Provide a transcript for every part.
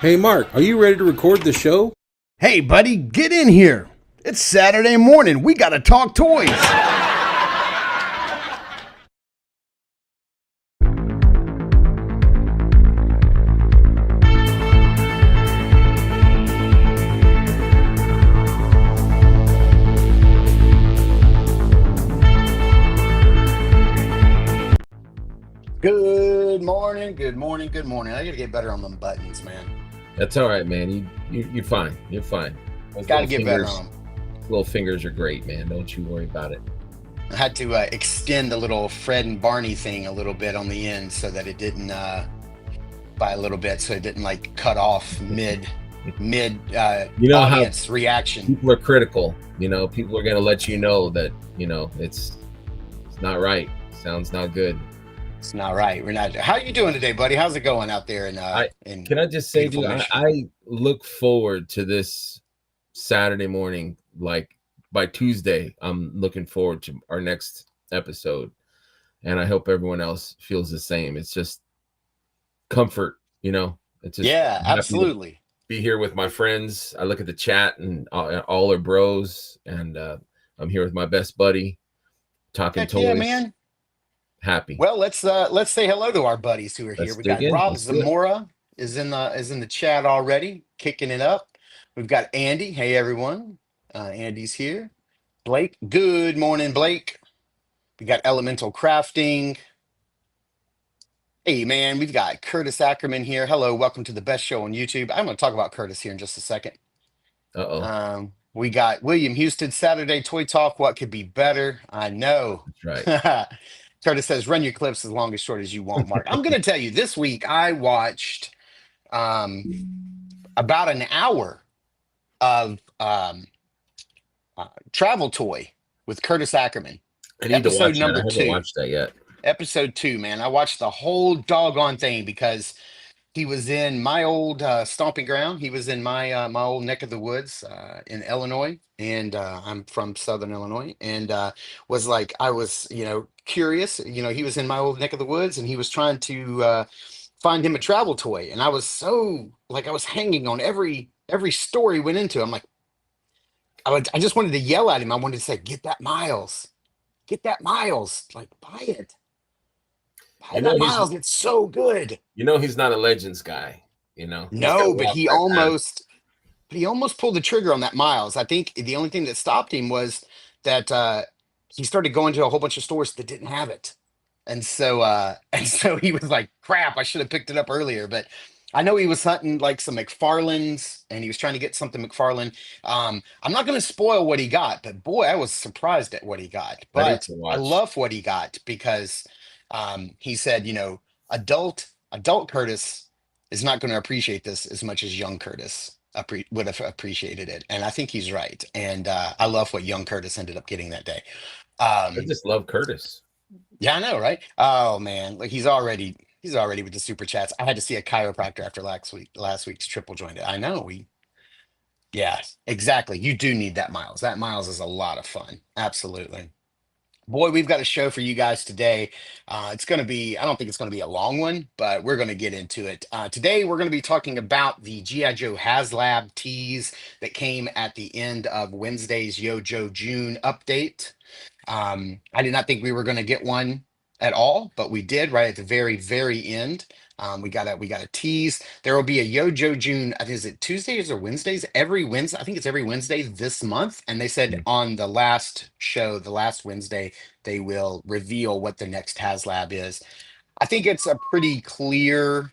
Hey Mark, are you ready to record the show? Hey, buddy, get in here. It's Saturday morning. We got to talk toys. Good morning, good morning, good morning. I got to get better on them buttons, man. That's all right, man. You're fine. You're fine. Got to get better on them. Little fingers are great, man. Don't you worry about it. I had to extend the little Fred and Barney thing a little bit on the end so that it didn't by a little bit, so it didn't like cut off mid audience reaction. People are critical. People are gonna let you know that it's not right. Sounds not good. It's not right. We're not. How you doing today, buddy? How's it going out there? Can I just say, dude, I look forward to this Saturday morning. Like by Tuesday, I'm looking forward to our next episode, and I hope everyone else feels the same. It's just comfort, It's just absolutely. Be here with my friends. I look at the chat and all our bros, and I'm here with my best buddy talking toys. Yeah, man. Happy. Well, let's say hello to our buddies who are here. We got Rob Zamora is in the chat already, kicking it up. We've got Andy. Hey everyone, Andy's here. Blake, good morning, Blake. We got Elemental Crafting. Hey man, we've got Curtis Ackerman here. Hello, welcome to the best show on YouTube. I'm going to talk about Curtis here in just a second. We got William Houston, Saturday Toy Talk. What could be better? I know. That's right. Curtis says, run your clips as long as short as you want, Mark. I'm going to tell you, this week I watched about an hour of Travel Toy with Curtis Ackerman. I need to watch number 2. I haven't watched that yet. Episode 2, man. I watched the whole doggone thing because he was in my old stomping ground. He was in my my old neck of the woods in Illinois, and I'm from Southern Illinois, and was like, I was, curious. He was in my old neck of the woods, and he was trying to find him a travel toy, and I was so like, I was hanging on every story went into. I'm like, I just wanted to yell at him. I wanted to say, get that Miles, like buy it. That Miles, it's so good. He's not a Legends guy. No, but he almost pulled the trigger on that Miles. I think the only thing that stopped him was that he started going to a whole bunch of stores that didn't have it, and so he was like, "Crap! I should have picked it up earlier." But I know he was hunting like some McFarlanes, and he was trying to get something McFarlane. I'm not going to spoil what he got, but boy, I was surprised at what he got. But I love what he got because he said, adult Curtis is not going to appreciate this as much as young Curtis would have appreciated it. And I think he's right. And I love what young Curtis ended up getting that day. I just love Curtis. Yeah, I know, right? Oh man, like he's already with the super chats. I had to see a chiropractor after last week's triple jointed. I know yeah, exactly. You do need that Miles. That Miles is a lot of fun. Absolutely. Boy, we've got a show for you guys today. It's going to be, I don't think it's going to be a long one, but we're going to get into it. Today, we're going to be talking about the G.I. Joe Haslab tease that came at the end of Wednesday's Yo Joe June update. I did not think we were going to get one at all, but we did right at the very, very end. We got a tease. There will be a Yo Joe June. I think is it Tuesdays or Wednesdays? Every Wednesday. I think it's every Wednesday this month. And they said on the last show, the last Wednesday, they will reveal what the next HasLab is. I think it's a pretty clear.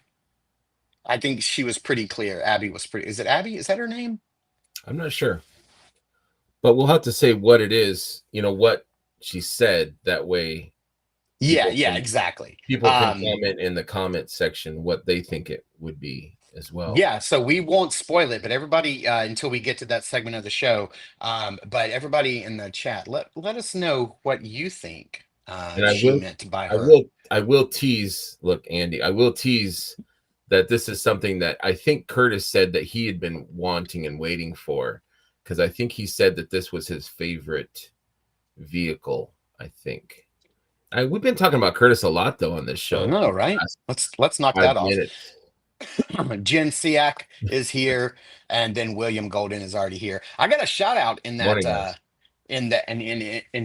I think she was pretty clear. Abby was pretty. Is it Abby? Is that her name? I'm not sure, but we'll have to say what it is. What she said that way. Yeah, exactly. People can comment in the comment section what they think it would be as well. Yeah, so we won't spoil it, but everybody until we get to that segment of the show. But everybody in the chat, let us know what you think she meant by her. I will tease. Look, Andy, I will tease that this is something that I think Curtis said that he had been wanting and waiting for, because I think he said that this was his favorite vehicle. I think. We've been talking about Curtis a lot though on this show. I know, right? Let's knock that off. Jen Siak is here, and then William Golden is already here. I got a shout out in that Morning, guys. in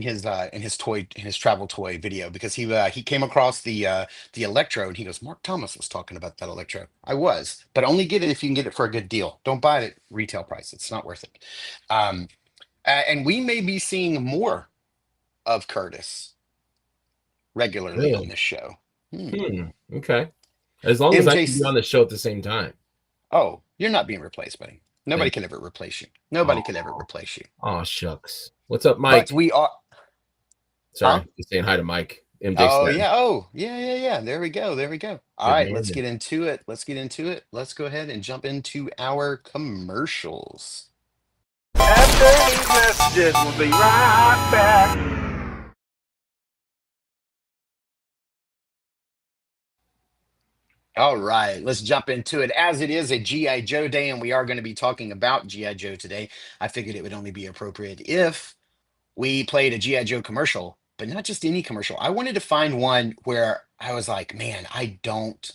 his travel toy video, because he came across the Electro, and he goes, Mark Thomas was talking about that Electro. I was, but only get it if you can get it for a good deal. Don't buy it at retail price. It's not worth it. And we may be seeing more of Curtis regularly on Really? this show. Okay. As long as I can be on MJ, the show at the same time. oh, you're not being replaced, buddy. Nobody Thank can ever replace you. Nobody can ever Oh, replace you. oh, shucks. What's up, But Mike? we are, huh? Sorry, just saying hi to Mike. MJ Oh Stan. yeah. Oh yeah, yeah, yeah. There we go. There we go. All Good right, let's man. get into it. Let's get into it. Let's go ahead and jump into our commercials. After these messages, we'll be right back. All right, let's jump into it. As it is a G.I. Joe day, and we are going to be talking about G.I. Joe today, I figured it would only be appropriate if we played a G.I. Joe commercial, but not just any commercial. I wanted to find one where I was like, man, I don't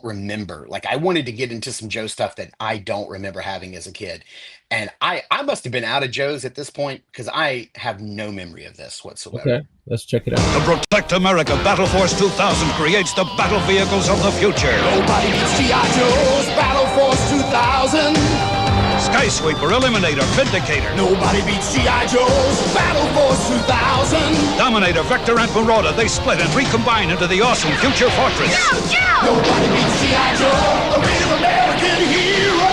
remember. Like, I wanted to get into some Joe stuff that I don't remember having as a kid. And I must have been out of Joe's at this point, because I have no memory of this whatsoever. Okay, let's check it out. To protect America, Battle Force 2000 creates the battle vehicles of the future. Nobody beats G.I. Joe's Battle Force 2000. Skysweeper, Eliminator, Vindicator, Nobody beats G.I. Joe's Battle Force 2000. Dominator, Vector, and Marauder. They split and recombine into the awesome Future Fortress. Nobody beats G.I. Joe, the real American hero.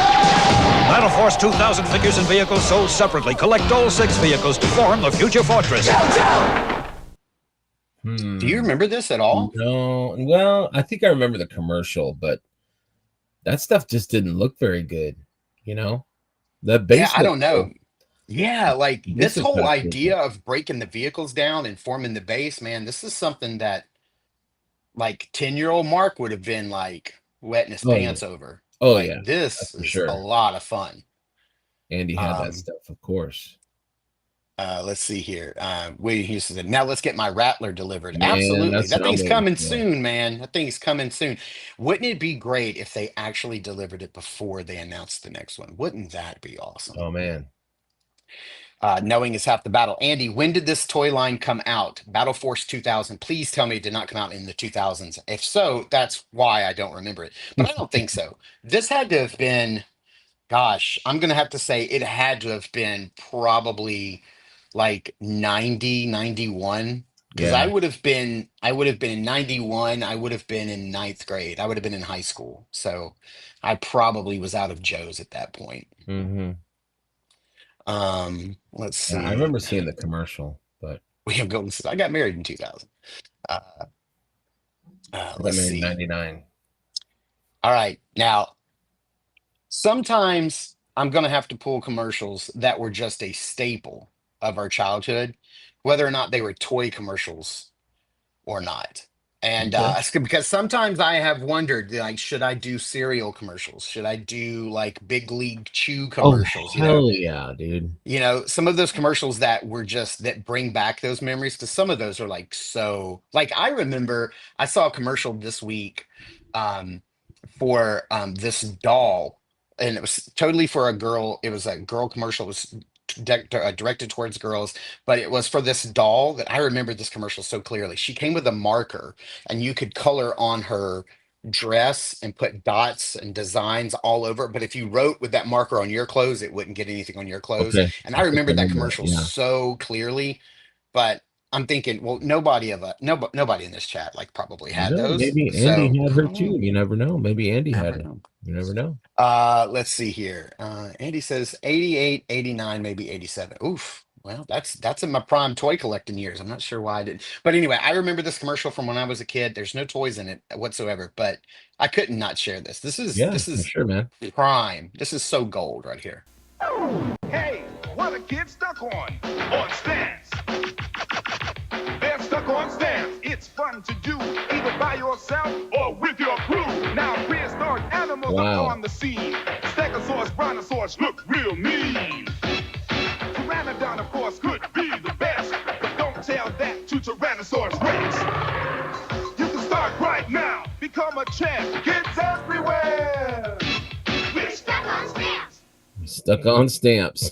Battle Force 2000 figures and vehicles sold separately. Collect all 6 vehicles to form the Future Fortress. Do you remember this at all? No, well, I think I remember the commercial, but that stuff just didn't look very good. The base. Yeah, I don't know. Yeah, like This this is whole kinda idea of breaking the vehicles down and forming the base, man, this is something that like 10-year-old Mark would have been like wetting his Oh, yeah. pants over. Oh, Like yeah, this that's for is sure. a lot of fun. Andy had that Um, stuff, of course. let's see here. William Houston said, now let's get my Rattler delivered. Man, Absolutely. that's That what I'm thing's waiting coming for. soon, man. That thing's coming soon. Wouldn't it be great if they actually delivered it before they announced the next one? Wouldn't that be awesome? Oh, man. Knowing is half the battle. Andy, when did this toy line come out? Battle Force 2000. Please tell me it did not come out in the 2000s. If so, that's why I don't remember it. But I don't think so. This had to have been, gosh, I'm going to have to say it had to have been probably like 90, 91. Because Yeah. I would have been in 91. I would have been in ninth grade. I would have been in high school. So I probably was out of Joe's at that point. Mm-hmm. Let's see. I remember seeing the commercial, but William Golden says, I got married in 2000. Let's see. 99. All right. Now, sometimes I'm going to have to pull commercials that were just a staple of our childhood, whether or not they were toy commercials or not. And because sometimes I have wondered, like, should I do cereal commercials? Should I do like Big League Chew commercials? Oh, hell yeah, dude. Some of those commercials that were just that bring back those memories, because some of those are like so like I remember I saw a commercial this week for this doll, and it was totally for a girl. It was a girl commercial. It was directed towards girls, but it was for this doll that I remember this commercial so clearly. She came with a marker, and you could color on her dress and put dots and designs all over. But if you wrote with that marker on your clothes, it wouldn't get anything on your clothes. Okay. And I remember that remember that, commercial yeah. so clearly. But I'm thinking, well, nobody in this chat like probably had those. Maybe So, Andy had her I don't too. know. You never know. Maybe Andy Never had it. know. You never know. Let's see here. Andy says 88, 89, maybe 87. Oof. Well, that's in my prime toy collecting years. I'm not sure why I did. But anyway, I remember this commercial from when I was a kid. There's no toys in it whatsoever, but I couldn't not share this. This is For sure, man. prime. This is so gold right here. Hey, what are kids stuck on? On stands. They're stuck on stands. It's fun to do, either by yourself or with your crew. Now prehistoric animals Wow. are on the scene. Stegosaurus, brontosaurus look real mean. Pteranodon, of course, could be the best, but don't tell that to Tyrannosaurus Rex. You can start right now, become a champ. Kids everywhere. Stuck on stamps.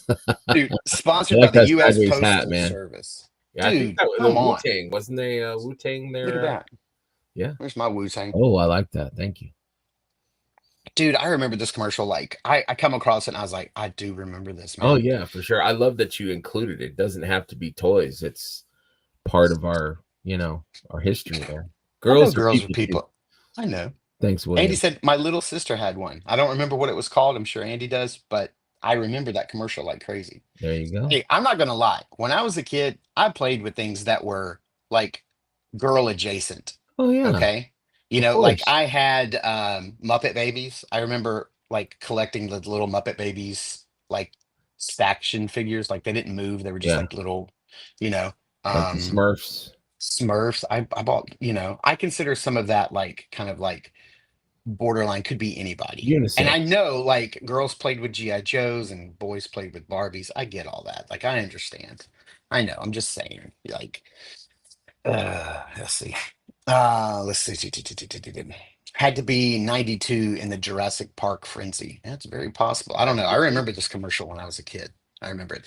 Dude, I sponsored by like the that U.S. sideways hat, Postal man. Service. Yeah, I think Dude, that was come Wu on. Tang, wasn't they? Wu Tang Look at there. that. Yeah. Where's my Wu-Tang? Oh, I like that. Thank you. Dude, I remember this commercial. Like, I come across it and I was like, I do remember this, Oh man. yeah, for sure. I love that you included it. It doesn't have to be toys. It's part of our, our history there. I know Girls are girls are people too. people. I know. Thanks, Andy William. said my little sister had one. I don't remember what it was called. I'm sure Andy does, but I remember that commercial like crazy. There you go. Hey, I'm not gonna lie. When I was a kid, I played with things that were like girl adjacent. Oh yeah, Okay. of Like course. I had Muppet Babies. I remember like collecting the little Muppet Babies, like action figures. Like they didn't move. They were just Yeah, like little, you know, like the um Smurfs. Smurfs. I bought, I consider some of that like kind of like borderline could be anybody. And I Unisex. know like girls played with GI Joes and boys played with Barbies. I get all that. Like I understand. I know. I'm just saying. Like, let's see. Let's see. Had to be 92 in the Jurassic Park frenzy. That's very possible. I don't know. I remember this commercial when I was a kid. I remember it.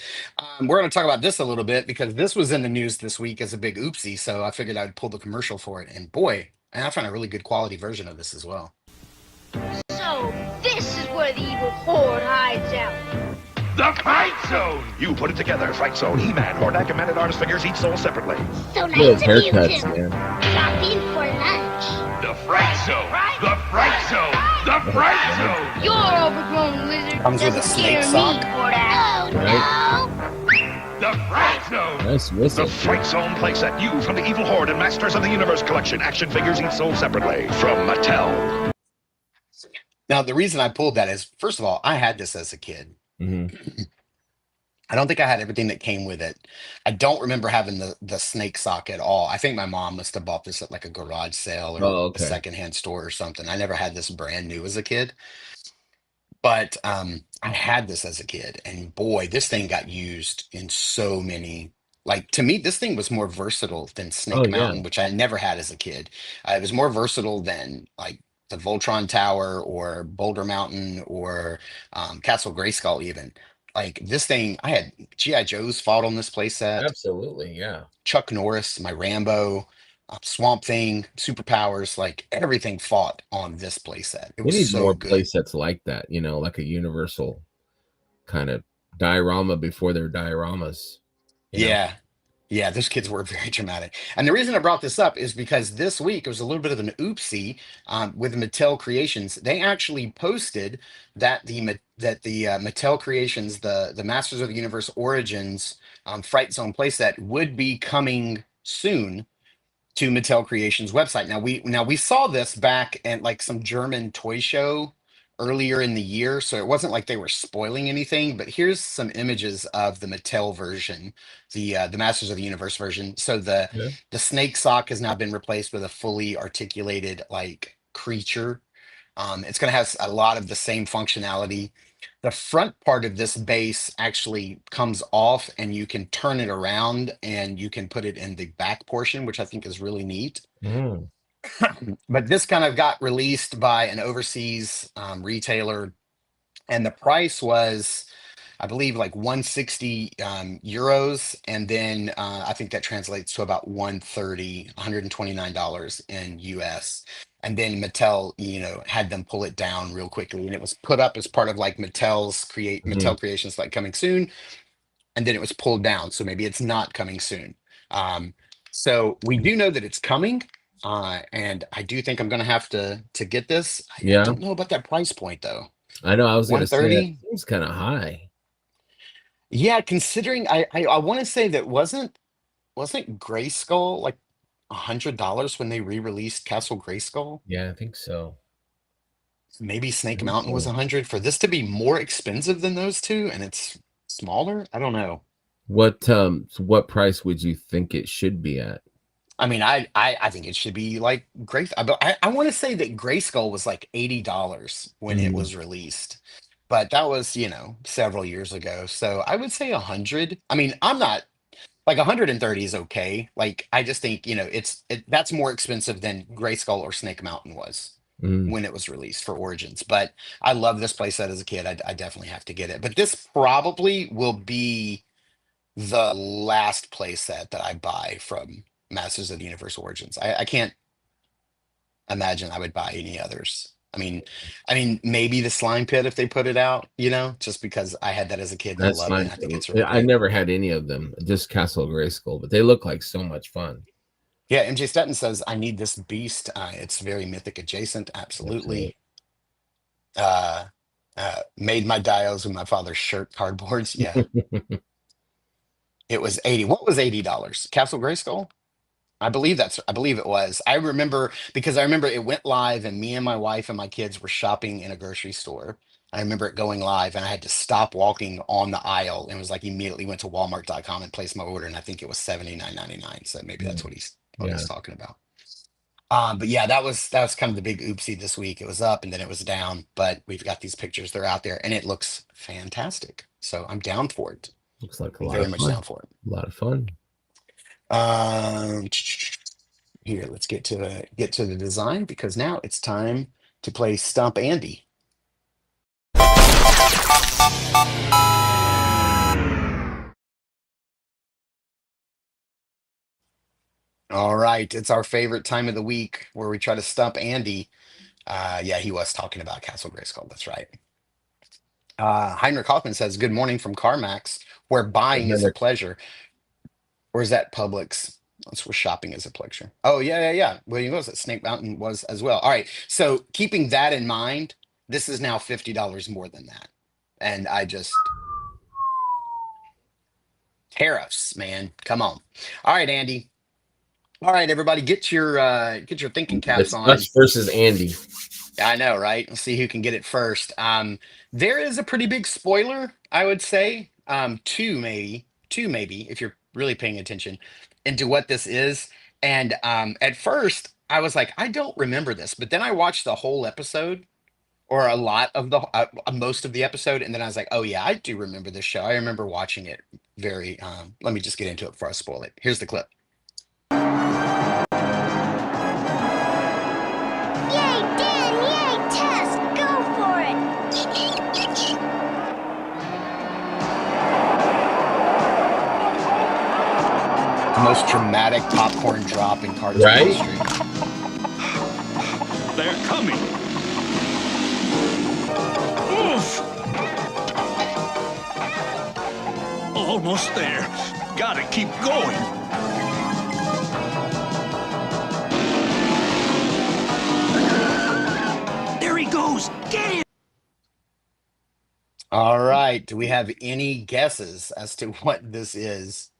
We're going to talk about this a little bit because this was in the news this week as a big oopsie. So I figured I'd pull the commercial for it. And boy, and I found a really good quality version of this as well. So, this is where the evil horde hides out. The Fright Zone! You put it together, Fright Zone. He-Man, Hordak, and Man-at-Arms figures each sold separately. So Little nice of you haircuts, two. man. Drop in for lunch. The Fright Zone! The Fright Zone! The Fright Zone! Your overgrown lizard Comes with a doesn't snake scare sock. me, Hordak. Oh, no. The Fright Zone! Nice The whistle. Fright Zone playset you from the Evil Horde and Masters of the Universe collection. Action figures each sold separately from Mattel. Now, the reason I pulled that is, first of all, I had this as a kid. Hmm. I don't think I had everything that came with it. I don't remember having the snake sock at all. I think my mom must have bought this at like a garage sale or Oh, a okay. secondhand store or something. I never had this brand new as a kid, but I had this as a kid, and boy, this thing got used in so many. Like to me, this thing was more versatile than Oh Snake yeah. Mountain, which I never had as a kid. It was more versatile than like the Voltron Tower or Boulder Mountain or Castle Grayskull even. Like this thing, I had GI Joes fought on this playset, Absolutely. Yeah. Chuck Norris, my Rambo, Swamp Thing, superpowers, like everything fought on this playset. It We was need more so good. playsets like that, like a universal kind of diorama before they're dioramas, you know? Yeah. Yeah, those kids were very dramatic. And the reason I brought this up is because this week it was a little bit of an oopsie with Mattel Creations. They actually posted that the Mattel Creations, the Masters of the Universe Origins Fright Zone playset would be coming soon to Mattel Creations website. Now we saw this back at like some German toy show earlier in the year, so it wasn't like they were spoiling anything. But here's some images of the Mattel version, the Masters of the Universe version. So the Yeah. the snake sock has now been replaced with a fully articulated like creature. It's going to have a lot of the same functionality. The front part of this base actually comes off and you can turn it around and you can put it in the back portion, which I think is really neat. Mm. But this kind of got released by an overseas retailer, and the price was, I believe, like 160 euros, and then I think that translates to about 130, $129 in US. And then Mattel, had them pull it down real quickly, and it was put up as part of like Mhm. Mattel Creations like coming soon, and then it was pulled down, so maybe it's not coming soon. Um, so we do know that it's coming, and I do think I'm going to have to get this. I Yeah. don't know about that price point though. I know. I was gonna say that 130. seems kind of high. Yeah, considering I want to say that wasn't Grayskull like $100 when they re-released Castle Grayskull? Yeah, I think so. Maybe I Snake think Mountain was so. 100 for this to be more expensive than those two, and it's smaller. I don't know. What price would you think it should be at? I mean, I think it should be like I want to say that Grayskull was like $80 when it Mhm. was released, but that was several years ago. So I would say 100. I mean, I'm not like 130 is okay. Like I just think that's more expensive than Grayskull or Snake Mountain was. when it was released for Origins. But I love this playset as a kid. I definitely have to get it. But this probably will be the last playset that I buy from Masters of the Universe Origins. I can't imagine I would buy any others. I mean, maybe the Slime Pit if they put it out, just because I had that as a kid and I That's love it. fine. And I think it's really I great. never had any of them, just Castle Grayskull, but they look like so much fun. Yeah, MJ Stetton says, I need this beast. It's very mythic adjacent. Absolutely. Made my dials with my father's shirt cardboards. Yeah. It was 80. What was $80? Castle Grayskull? I believe it was. I remember because I remember it went live and me and my wife and my kids were shopping in a grocery store. I remember it going live and I had to stop walking on the aisle and was like immediately went to walmart.com and placed my order. And I think it was $79.99. So maybe that's what he's talking about. But yeah, that was kind of the big oopsie this week. It was up and then it was down, but we've got these pictures. They're out there and it looks fantastic. So I'm down for it. Looks like a lot Very of much fun. down for it. A lot of fun. Here, let's get to the design because now it's time to play Stump Andy. All right, it's our favorite time of the week where we try to stump Andy. Yeah, he was talking about Castle Grayskull. That's right. Heinrich Hoffman says, "Good morning from CarMax, where buying is a pleasure." Or is that Publix? That's where shopping is a pleasure. Oh, yeah. William goes at Snake Mountain was as well. All right. So keeping that in mind, this is now $50 more than that. And tariffs, man. Come on. All right, Andy. All right, everybody, get your thinking caps on. Us versus Andy. I know, right? Let's see who can get it first. There is a pretty big spoiler, I would say. Two maybe, if you're really paying attention into what this is. And at first, I was like, I don't remember this, but then I watched the whole episode, or a lot of the most of the episode, and then I was like, oh yeah, I do remember this show. I remember watching it very. Let me just get into it before I spoil it. Here's the clip. Yay, Dan! Yay, Tess! Go for it! The most dramatic popcorn drop in cartoon Right? history. They're coming. Oof! Almost there. Gotta keep going. There he goes. Get him. All right. Do we have any guesses as to what this is?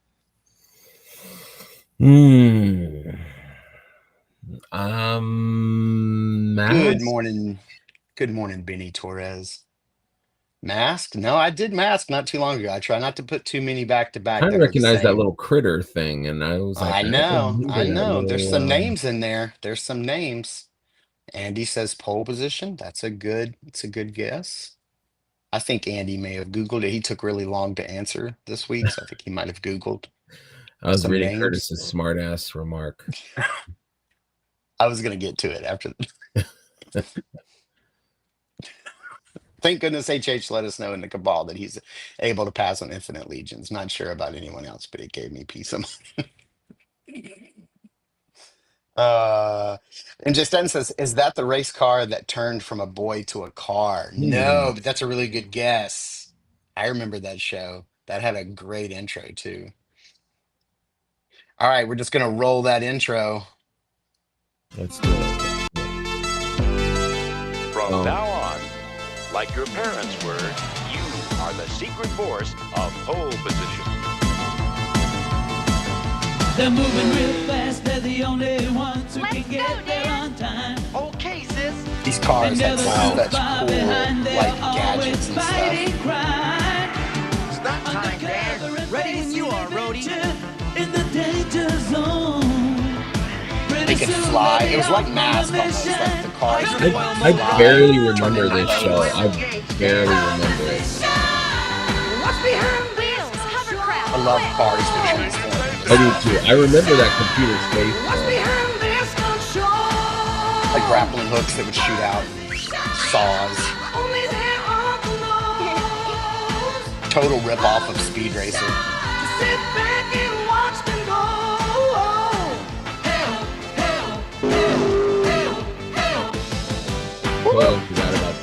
Mask? Good morning, Benny Torres. Mask? No, I did Mask not too long ago. I try not to put too many back to back. I recognize that little critter thing, and I was like, I know. little, There's some names in there. There's some names. Andy says pole position. It's a good guess. I think Andy may have Googled it. He took really long to answer this week, so I think he might have Googled. I was some reading names. Curtis's smart ass remark. I was going to get to it after. Thank goodness HH let us know in the Cabal that he's able to pass on Infinite Legions. Not sure about anyone else, but it gave me peace of mind. And Justin says, is that the race car that turned from a boy to a car? No, but that's a really good guess. I remember that show. That had a great intro too. All right, we're just going to roll that intro. Let's do it. From now on, like your parents were, you are the secret force of pole position. They're moving real fast, they're the only ones who can get there on time. Okay, sis. These cars had such cool gadgets and stuff. It's not time, Dan. Ready when you are, Rhodey. In the danger zone. They could fly. It was like Mask almost, like the cars. I barely remember this show. I barely remember it. What's behind Wheels, hovercraft. I love cars that transform. I do too. I remember that computer's face. What's behind this? I Like grappling hooks that would shoot out, saws. Total rip-off of Speed Racer.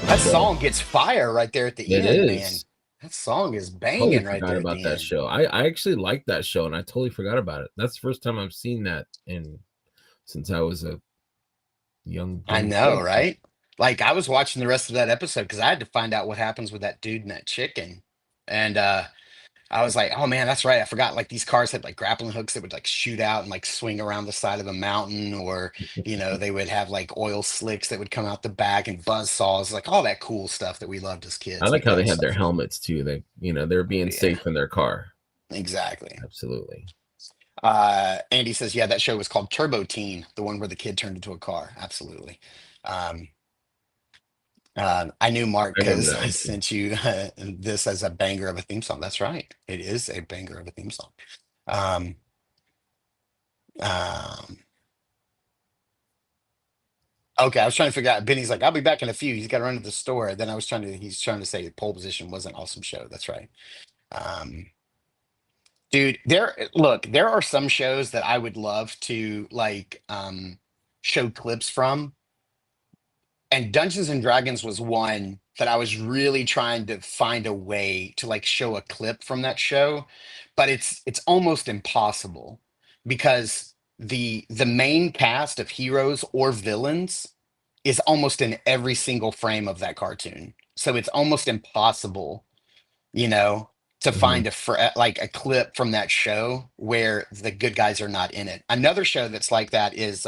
That song gets fire right there at the end, man. That song is banging right there at the end. That show. I actually liked that show, and I totally forgot about it. That's the first time I've seen that since I was a young. I know, right? Like I was watching the rest of that episode because I had to find out what happens with that dude and that chicken, and I was like, oh man, that's right. I forgot. Like these cars had like grappling hooks that would like shoot out and like swing around the side of a mountain, or they would have like oil slicks that would come out the back and buzz saws, like all that cool stuff that we loved as kids. I like how they had their helmets too. They, they're being safe in their car. Exactly. Absolutely. Andy says, yeah, that show was called Turbo Teen, the one where the kid turned into a car. Absolutely. I knew Mark because I sent you this as a banger of a theme song. That's right. It is a banger of a theme song. Okay, I was trying to figure out. Benny's like, I'll be back in a few. He's got to run to the store. Then he's trying to say Pole Position was an awesome show. That's right. Dude, there are some shows that I would love to show clips from. And Dungeons and Dragons was one that I was really trying to find a way to like show a clip from that show, but it's almost impossible because the main cast of heroes or villains is almost in every single frame of that cartoon. So it's almost impossible, to find a clip from that show where the good guys are not in it. Another show that's like that is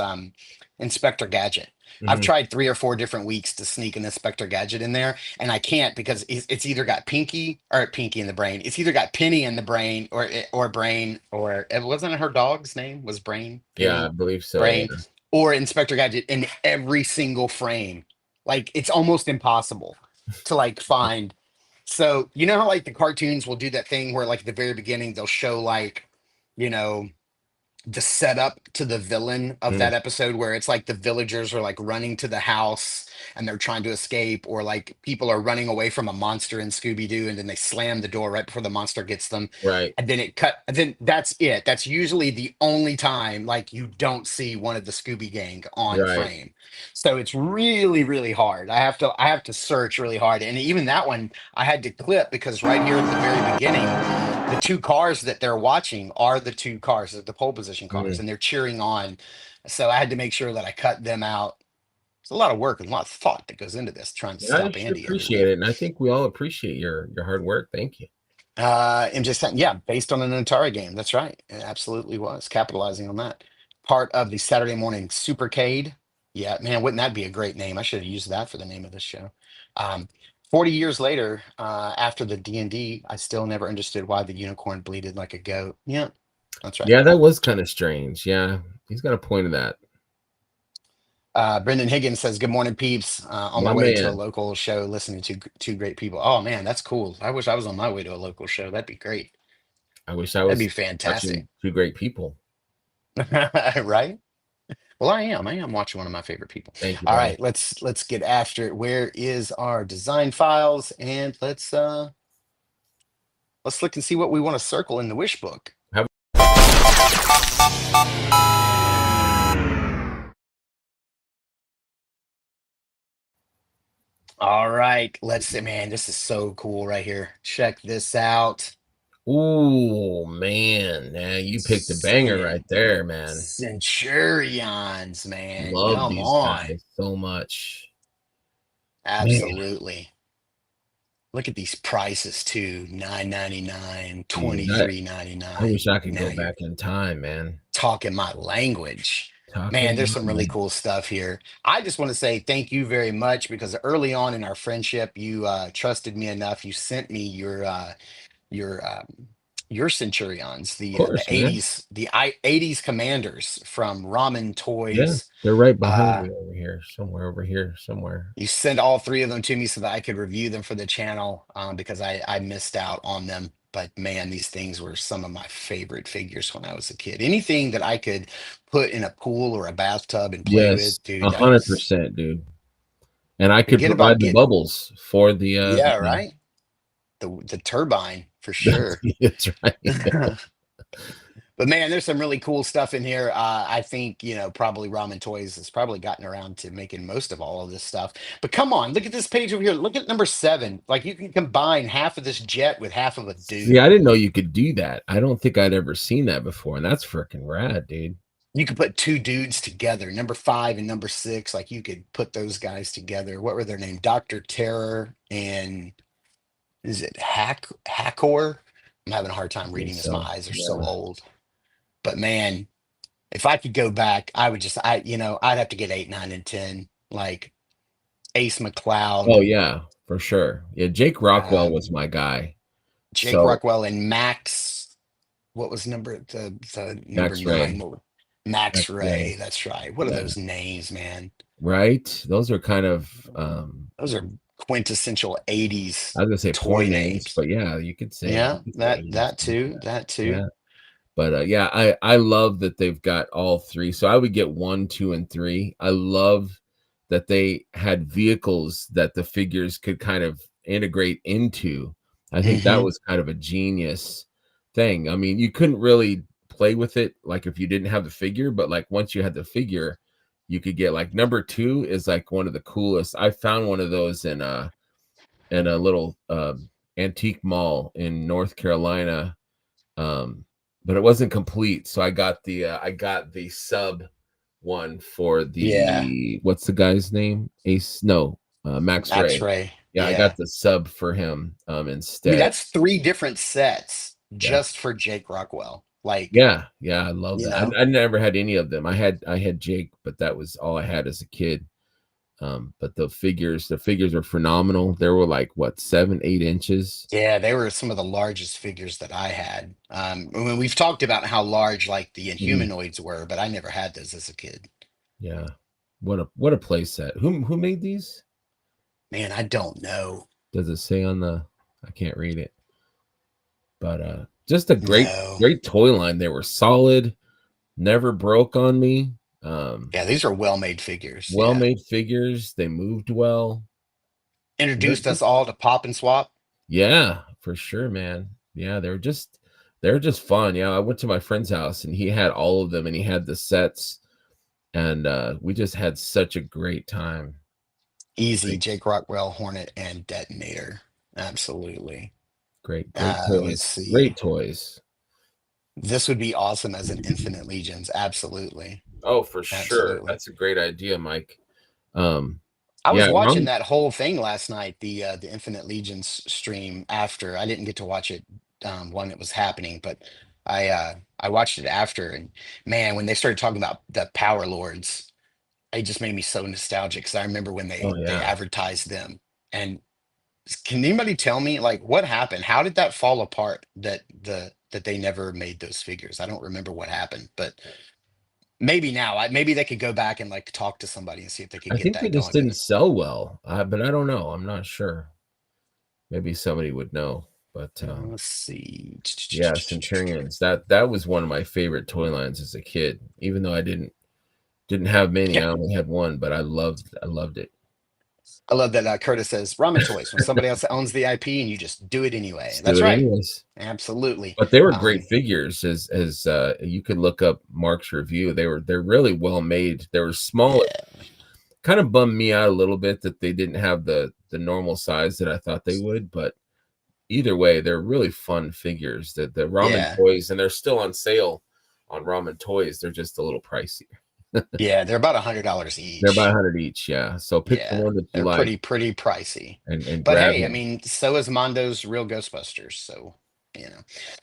Inspector Gadget. I've tried 3 or 4 different weeks to sneak an Inspector Gadget in there, and I can't because it's either got Pinky in the brain. It's either got Penny in the brain or Brain, or it wasn't her dog's name was Brain. Penny, yeah, I believe so. Brain, yeah. Or Inspector Gadget in every single frame. Like it's almost impossible to like find. So you know how like the cartoons will do that thing where like at the very beginning they'll show like, the setup to the villain of that episode where it's like the villagers are like running to the house and they're trying to escape, or like people are running away from a monster in Scooby-Doo and then they slam the door right before the monster gets them. Right. And then and then that's it. That's usually the only time like you don't see one of the Scooby Gang on frame. So it's really, really hard. I have to search really hard. And even that one I had to clip because right here at the very beginning, the 2 cars that they're watching are the 2 cars, the pole position cars, and they're cheering on. So I had to make sure that I cut them out. It's a lot of work and a lot of thought that goes into this, trying to stop Andy. I appreciate it. And I think we all appreciate your hard work. Thank you. And just saying, yeah, based on an Atari game. That's right. It absolutely was. Capitalizing on that. Part of the Saturday morning Supercade. Yeah, man, wouldn't that be a great name? I should have used that for the name of this show. 40 years later, after the D&D, I still never understood why the unicorn bleated like a goat. Yeah, that's right. Yeah, that was kind of strange. Yeah, he's got a point of that. Brendan Higgins says, good morning, peeps. On my way to a local show, listening to 2 great people. Oh, man, that's cool. I wish I was on my way to a local show. That'd be great. I wish I was. That'd be fantastic. 2 great people. Right? Well, I am watching one of my favorite people. Thank you. All right, let's get after it. Where is our design files? And let's look and see what we want to circle in the wish book. All right, let's see, man. This is so cool right here. Check this out. Oh man, now you picked a banger right there, man. Centurions, man. Love these guys so much. Absolutely. Man. Look at these prices too. $9.99, $23.99. I wish I could go back in time, man. Talking my language. Man, there's some really cool stuff here. I just want to say thank you very much because early on in our friendship, you trusted me enough. You sent me your Centurions, the 80s commanders from Ramen Toys. Yeah, they're right behind me over here, somewhere. You sent all 3 of them to me so that I could review them for the channel because I missed out on them. but man, these things were some of my favorite figures when I was a kid. Anything that I could put in a pool or a bathtub and play Yes, with, dude, that was 100%, dude. And I could forget about provide the getting, bubbles for the yeah, right? The turbine for that's, sure. that's right. But man, there's some really cool stuff in here. I think, probably Ramen Toys has probably gotten around to making most of all of this stuff. But come on, look at this page over here. Look at number 7. Like you can combine half of this jet with half of a Yeah, I dude. didn't know you could do that. I don't think I'd ever seen that before, and that's freaking rad, dude. You could put 2 dudes together, number 5 and number 6. Like you could put those guys together. What were their name? Dr. Terror and is it Hackor? I'm having a hard time I think reading this. My so. eyes are so Yeah. old. But man, if I could go back, I would I'd have to get 8, 9, and 10. Like Ace Oh McCloud, yeah, for sure. Yeah, Jake Rockwell was um, my guy. Jake So Rockwell, and Max. What was the number Max 9? Ray. Max Max Ray. Ray. That's right. What are Yeah. those names, man? Right? Those are kind of Those are quintessential 80s I was gonna say toy porn names, names. but yeah, you could say Yeah, 80s. that too. That too. Yeah. But yeah, I love that they've got all 3. So I would get 1, 2, and 3. I love that they had vehicles that the figures could kind of integrate into. I think that Hmm. was kind of a genius thing. I mean, you couldn't really play with it like if you didn't have the figure, but like once you had the figure, you could get like number 2 is like one of the coolest. I found one of those in a little antique mall in North Carolina. But it wasn't complete, so I got the sub one for Yeah, the what's the guy's name? Ace? No, Max Max Ray. Ray. Yeah, I Yeah. got the sub for him I mean, instead. that's 3 different sets Yeah, just for Jake Rockwell. Like, yeah, I love you that. know, I never had any of them. I had Jake, but that was all I had as a kid. But the figures are phenomenal. They were like what 7, 8 inches. yeah, they were some of the largest figures that I had. I mean, we've talked about how large like the Mhm. Inhumanoids were, but I never had those as a kid. Yeah, what a play set. Who made these? Man, I don't know. Does it say on the? I can't read it. But just a No. great toy line. They were solid, never broke on me. Yeah, these are well-made figures. Well Yeah. made figures. They moved well. Introduced us all to Pop and Swap. Yeah, for sure, man. Yeah, they're just fun. Yeah, I went to my friend's house and he had all of them and he had the sets and we just had such a great time. Easy, Great, Jake Rockwell, Hornet, and Detonator. Absolutely. great Let's toys. Great see. toys. This would be awesome as an Infinite Legions. Absolutely. Oh, for sure. Absolutely. That's a great idea, Mike. Um, I was yeah, watching that whole thing last night, the Infinite Legions stream after. I didn't get to watch it when it was happening, but I watched it after, and man, when they started talking about the Power Lords, it just made me so nostalgic because I remember when oh they yeah. advertised them. And can anybody tell me like what happened? How did that fall apart that they never made those figures? I don't remember what happened, but maybe now, maybe they could go back and like talk to somebody and see if they could I get think they that just going. But didn't sell well, but I don't know. I'm not sure. Maybe somebody would know. But let's see. yeah, Centurions. That was one of my favorite toy lines as a kid. Even though I didn't have many, Yeah, I only had one, but I loved it. I love that Curtis says Ramen Toys when somebody else owns the IP and you just do it anyway. Just do That's it right. anyways. Absolutely. But they were great figures. As you could look up Mark's review, they're really well made. They were small. Yeah. Kind of bummed me out a little bit that they didn't have the normal size that I thought they would, but either way, they're really fun figures. The Ramen Yeah. Toys, and they're still on sale on Ramen Toys. They're just a little pricey. Yeah, they're about $100 They're about each. 100 each, yeah. So pick the Yeah, one that you they're like pretty pricey. and But grab hey, I them. mean, so is Mondo's Real Ghostbusters. So,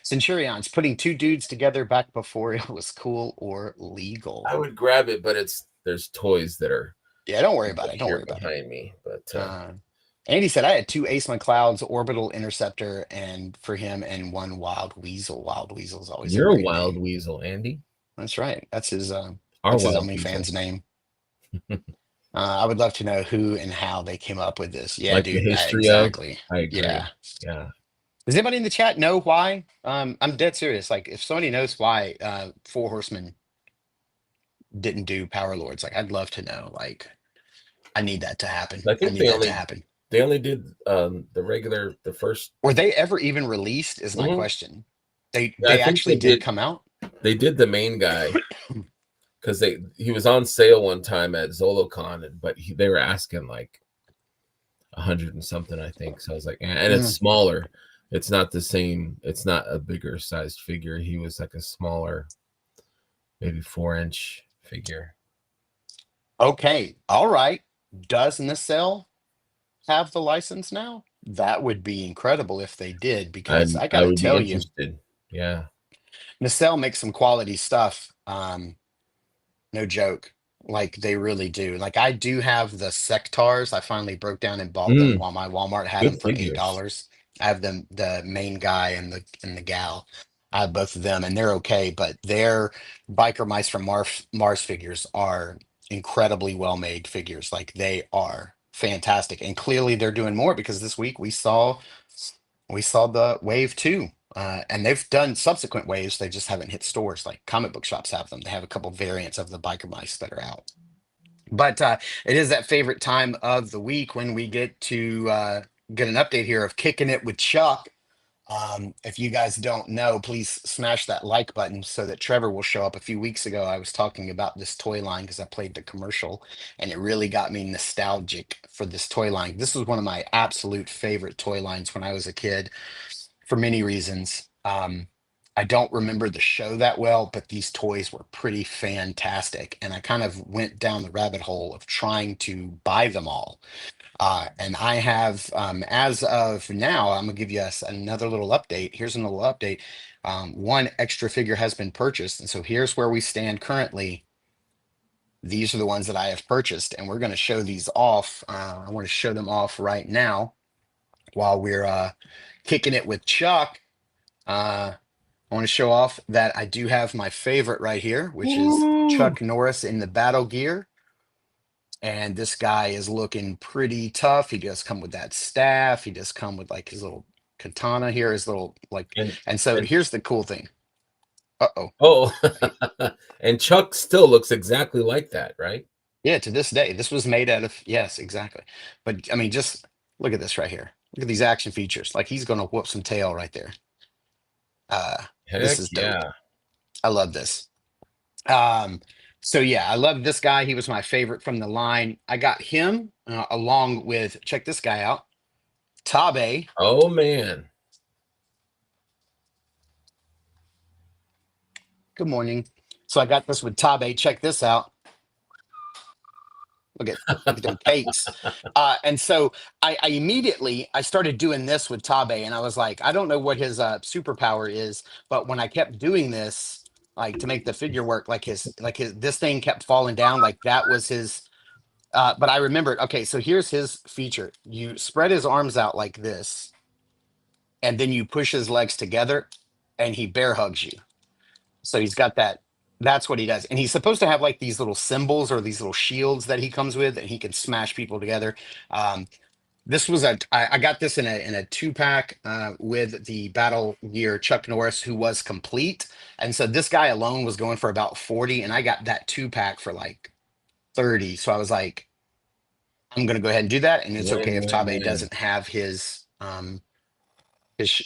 Centurions putting 2 dudes together back before it was cool or legal. I would grab it, but there's toys that are Yeah, don't worry about it. Don't here worry about it. behind me. But Andy said I had 2 Ace McCloud's Orbital Interceptor and for him and 1 Wild Weasel. Wild Weasel's always a you're a great wild name. weasel, Andy. That's right. That's his Our wild OnlyFans weasel. name. I would love to know who and how they came up with this. Yeah, Like the dude. history Exactly. of. I agree. Yeah. Yeah. Does anybody in the chat know why? I'm dead serious. Like, if somebody knows why Four Horsemen didn't do Power Lords, like, I'd love to know. Like, I need that to happen. I I think need that to happen. they only did the first. Were they ever even released? Is my question. They Yeah, I think actually did come out. They did the main guy because he was on sale one time at ZoloCon, but they were asking like 100 and something, I think. So I was like, and it's smaller. It's not the same. It's not a bigger sized figure. He was like a smaller, maybe 4-inch figure. Okay. All right. Does Nacelle have the license now? That would be incredible if they did, because I got to would tell be you, interested. Yeah. Nacelle makes some quality stuff. No joke. Like, they really do. Like, I do have the Sectars. I finally broke down and bought them while my Walmart had them Good for figures. $8. I have them, the main guy and the gal. I have both of them, and they're okay. But their biker mice from Mars figures are incredibly well made figures. Like, they are fantastic, and clearly they're doing more, because this week we saw the wave two. And they've done subsequent waves. They just haven't hit stores. Like, comic book shops have them. They have a couple variants of the biker mice that are out. But it is that favorite time of the week when we get to get an update here of Kicking It with Chuck. If you guys don't know, please smash that like button so that Trevor will show up. A few weeks ago, I was talking about this toy line because I played the commercial, and it really got me nostalgic for this toy line. This was one of my absolute favorite toy lines when I was a kid, for many reasons. I don't remember the show that well, but these toys were pretty fantastic. And I kind of went down the rabbit hole of trying to buy them all. And I have, as of now, I'm going to give you another little update. Here's another update. One extra figure has been purchased. And so here's where we stand currently. These are the ones that I have purchased, and we're going to show these off. I want to show them off right now while we're kicking it with Chuck. I want to show off that I do have my favorite right here, which is Chuck Norris in the battle gear. And this guy is looking pretty tough. He does come with that staff. He does come with like his little katana here, his little like. And so here's the cool thing. Oh, and Chuck still looks exactly like that, right? Yeah, to this day. This was made out of, yes, exactly. But I mean, just look at this right here. Look at these action features. Like, he's going to whoop some tail right there. This is dope. Yeah. I love this. So yeah, I love this guy. He was my favorite from the line. I got him along with, check this guy out, Tabe. Oh man. Good morning. So I got this with Tabe. Check this out. Look at them cakes. And so I immediately started doing this with Tabe, and I was like, I don't know what his superpower is, but when I kept doing this, like, to make the figure work, like his this thing kept falling down, like that was his. But I remembered, okay, so here's his feature. You spread his arms out like this, and then you push his legs together, and he bear hugs you. So he's got that. That's what he does. And he's supposed to have like these little symbols or these little shields that he comes with, and he can smash people together. This was I got this in a 2-pack with the battle gear Chuck Norris, who was complete. And so this guy alone was going for about 40, and I got that 2-pack for like 30. So I was like, I'm going to go ahead and do that. And it's okay if Tabe doesn't have his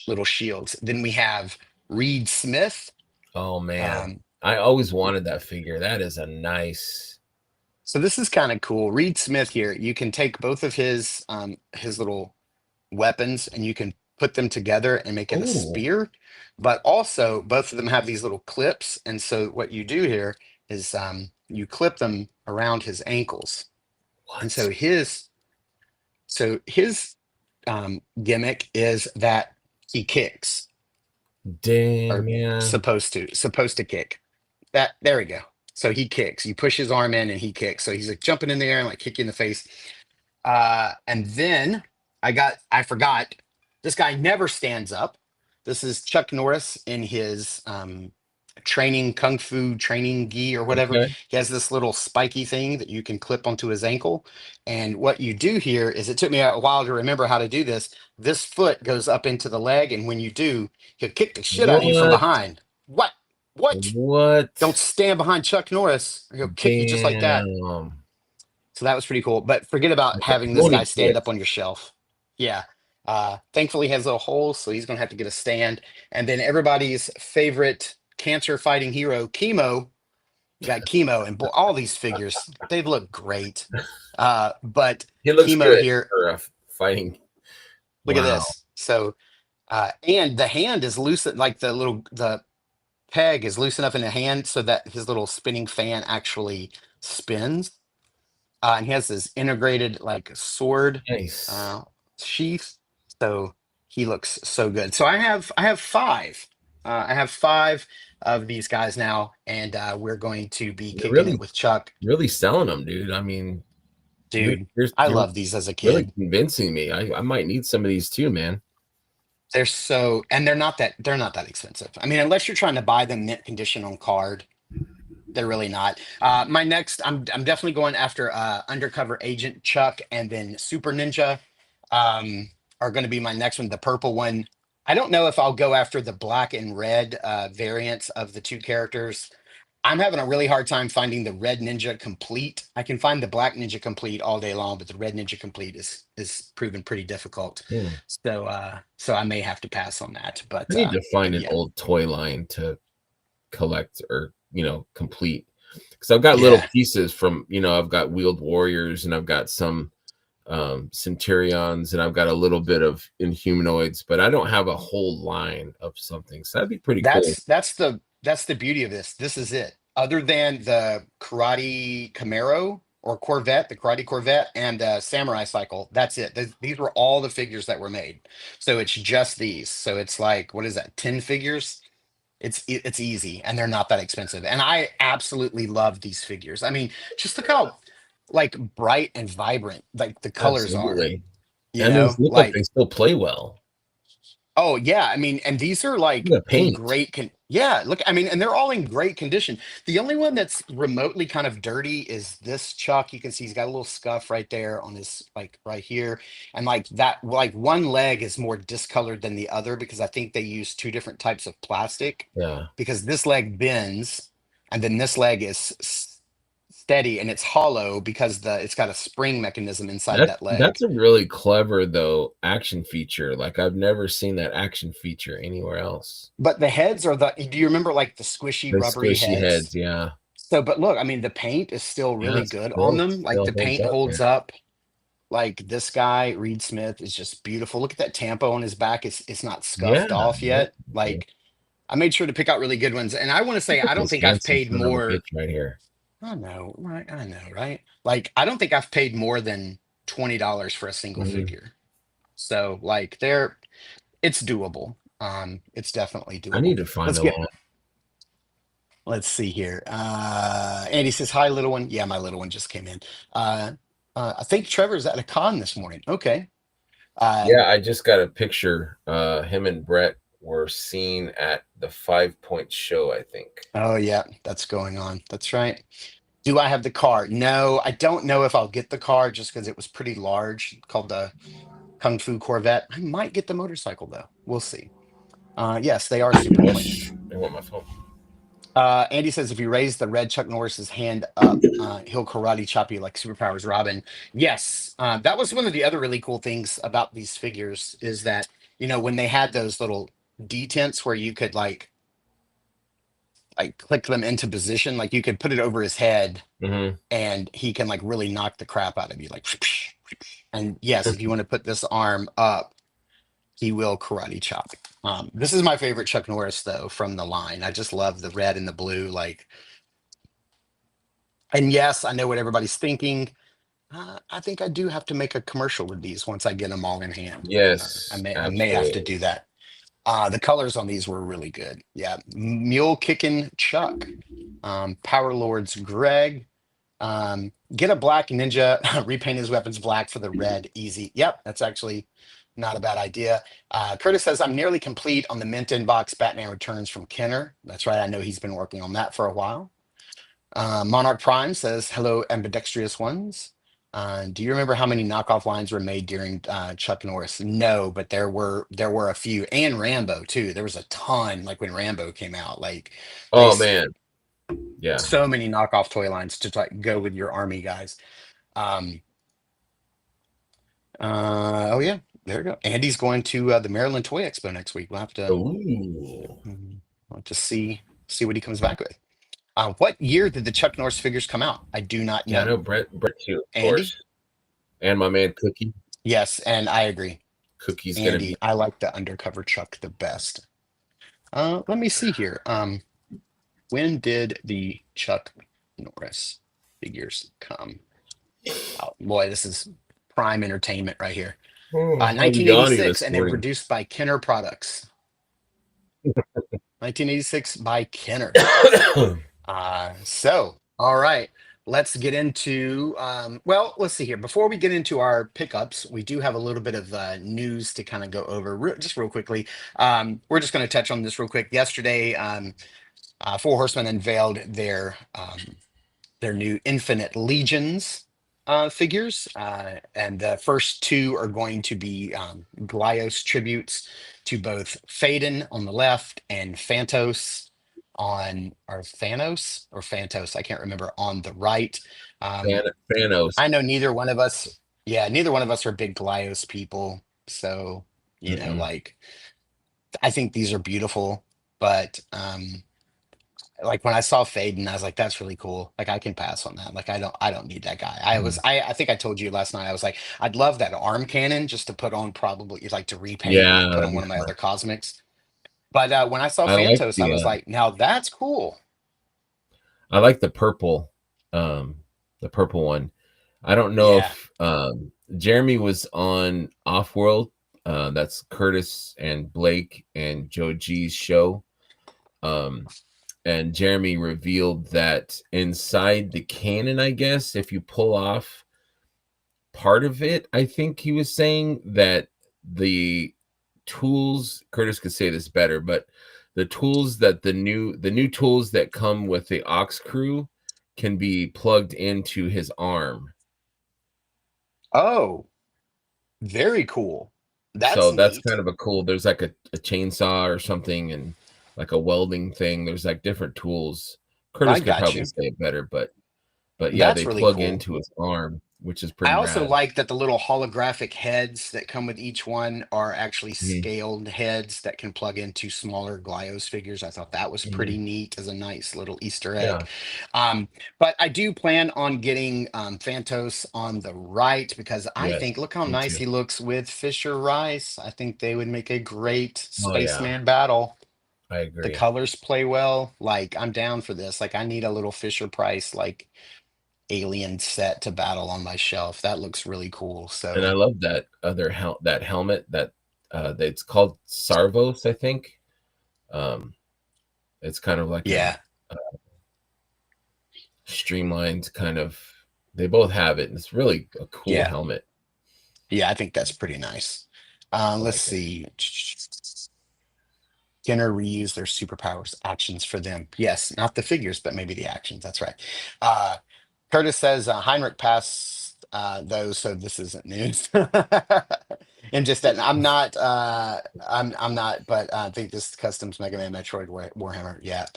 little shields. Then we have Reed Smith. Oh man. I always wanted that figure. That is a nice. So this is kind of cool. Reed Smith here. You can take both of his little weapons, and you can put them together and make it a spear. But also, both of them have these little clips. And so what you do here is you clip them around his ankles. What? And so his gimmick is that he kicks. Damn, man. Supposed to kick. There we go. So he kicks. You push his arm in and he kicks. So he's like jumping in the air and like kick you in the face. And then I forgot, this guy never stands up. This is Chuck Norris in his training kung fu training gi or whatever. Okay. He has this little spiky thing that you can clip onto his ankle. And what you do here is, it took me a while to remember how to do this. This foot goes up into the leg, and when you do, he'll kick the shit out of you from What? behind. What? Don't What? stand behind Chuck Norris, or he'll kick you just like that. Damn. So that was pretty cool. But forget about Like a having this pony guy stand kick. up on your shelf. Yeah. Thankfully, he has little holes, so he's going to have to get a stand. And then everybody's favorite cancer fighting hero, Chemo. You got Chemo, and boy, all these figures, they look great. But He looks Chemo good here, for fighting. look at Wow. this. So, and the hand is loose, like the peg is loose enough in the hand so that his little spinning fan actually spins. And he has this integrated like sword Nice. sheath, so he looks so good. So I have five. I have five of these guys now, and we're going to be You're kicking it with Chuck. really selling them, dude. I mean, Dude, you're I love these as a really kid. convincing me. I might need some of these too, man. They're so, and they're not that expensive. I mean, unless you're trying to buy them mint condition on card, they're really not. My next, I'm definitely going after Undercover Agent Chuck, and then Super Ninja are going to be my next one. The purple one. I don't know if I'll go after the black and red variants of the two characters. I'm having a really hard time finding the red ninja complete. I can find the black ninja complete all day long, but the red ninja complete is proven pretty difficult. Yeah. So I may have to pass on that. But I need to find an yeah. old toy line to collect or complete, because I've got little pieces from I've got wheeled warriors, and I've got some Centurions, and I've got a little bit of Inhumanoids, but I don't have a whole line of something. So that'd be pretty cool. That's the beauty of this. This is it. Other than the Karate Camaro or Corvette, the Karate Corvette, and Samurai Cycle, that's it. These were all the figures that were made. So it's just these. So it's like, what is that? 10 figures. It's easy, and they're not that expensive. And I absolutely love these figures. I mean, just look how like bright and vibrant like the colors Absolutely. are. And these look like they still play well. Oh yeah, I mean, and these are like in great look, I mean, and they're all in great condition. The only one that's remotely kind of dirty is this Chuck. You can see he's got a little scuff right there on his, like right here. And like that, like one leg is more discolored than the other because I think they use two different types of plastic. Yeah. Because this leg bends, and then this leg is steady, and it's hollow because it's got a spring mechanism inside that leg. That's a really clever though action feature. Like I've never seen that action feature anywhere else. But the heads are do you remember like the squishy rubbery heads? Yeah. So, but look, I mean, the paint is still really good on them. Like the paint holds up. Like this guy, Reed Smith, is just beautiful. Look at that tampo on his back. It's not scuffed off yet. Like I made sure to pick out really good ones. And I want to say, I don't think I've paid more. Right here. I know, right? Like, I don't think I've paid more than $20 for a single figure. So, like, it's doable. It's definitely doable. I need to find the line. Let's see here. Andy says, "Hi, little one." Yeah, my little one just came in. I think Trevor's at a con this morning. Okay. Yeah, I just got a picture. Him and Brett were seen at the 5 Point show, I think. Oh yeah, that's going on. That's right. Do I have the car? No, I don't know if I'll get the car just because it was pretty large, called the Kung Fu Corvette. I might get the motorcycle though. We'll see. Yes, they are super clean. I want my phone. Andy says if you raise the red Chuck Norris's hand up, he'll karate chop you like Superpowers Robin. Yes, that was one of the other really cool things about these figures is that, when they had those little detents where you could like click them into position, like you could put it over his head and he can like really knock the crap out of you. Like, and yes, if you want to put this arm up, he will karate chop. This is my favorite Chuck Norris though from the line. I just love the red and the blue. And yes, I know what everybody's thinking. I think I do have to make a commercial with these once I get them all in hand. Yes, I may have to do that. The colors on these were really good. Yeah, Mule Kicking Chuck, Power Lords Greg, get a black ninja, repaint his weapons black for the red. Easy. Yep, that's actually Not a bad idea. Curtis says, I'm nearly complete on the Mint Inbox Batman Returns from Kenner. That's right. I know he's been working on that for a while. Monarch Prime says, hello, ambidextrous ones. Do you remember how many knockoff lines were made during Chuck Norris? No, but there were a few, and Rambo too. There was a ton, like when Rambo came out. Like, Oh man, yeah. so many knockoff toy lines to like go with your army guys. Oh yeah, there you go. Andy's going to the Maryland Toy Expo next week. We'll have to see what he comes back with. What year did the Chuck Norris figures come out? I do not know. Yeah, I know Brett too, of Andy? course. And my man Cookie. Yes, and I agree. Cookie's Andy, gonna be. I like the undercover Chuck the best. Let me see here. When did the Chuck Norris figures come out? Boy, this is prime entertainment right here. 1986, and they were produced by Kenner Products. 1986 by Kenner. So, all right, let's get into, well, let's see here. Before we get into our pickups, we do have a little bit of news to kind of go over just real quickly. We're just going to touch on this real quick. Yesterday, Four Horsemen unveiled their new Infinite Legions figures, and the first two are going to be Glyos tributes to both Phaedon on the left and Thanos, I can't remember, on the right. Thanos. I know neither one of us are big Glyos people, so you know, like, I think these are beautiful, but like when I saw Faden, I was like, that's really cool. Like, I can pass on that. Like, I don't need that guy. I think I told you last night, I was like, I'd love that arm cannon just to put on, probably like to repaint and put on one of my other cosmics. But when I saw Phantos, I was like, now that's cool. I like the purple one. I don't know if Jeremy was on Offworld. That's Curtis and Blake and Joe G's show. And Jeremy revealed that inside the cannon, I guess, if you pull off part of it, I think he was saying that the tools, Curtis could say this better, but the tools that the new tools that come with the Ox Crew can be plugged into his arm. Oh, very cool. That's kind of a cool. There's like a chainsaw or something, and like a welding thing. There's like different tools. Curtis could probably say it better, but yeah, that's they really plug cool into his arm, which is pretty I also rad. like that the little holographic heads that come with each one are actually scaled heads that can plug into smaller Glyos figures. I thought that was pretty neat as a nice little Easter egg. But I do plan on getting Phantos on the right, because I think, look how nice he looks with Fisher Rice. I think they would make a great spaceman battle. I agree. The colors play well. Like, I'm down for this. Like, I need a little Fisher Price, like, alien set to battle on my shelf. That looks really cool. So, and I love that other that helmet that it's called Sarvos, I think. It's kind of like a streamlined kind of. They both have it, and it's really a cool helmet. Yeah, I think that's pretty nice. Let's see. Kenner reuse their superpowers actions for them. Yes, not the figures, but maybe the actions. That's right. Curtis says Heinrich passed those, so this isn't news. And just that I'm not, but I think this Customs Mega Man Metroid Warhammer. Yeah,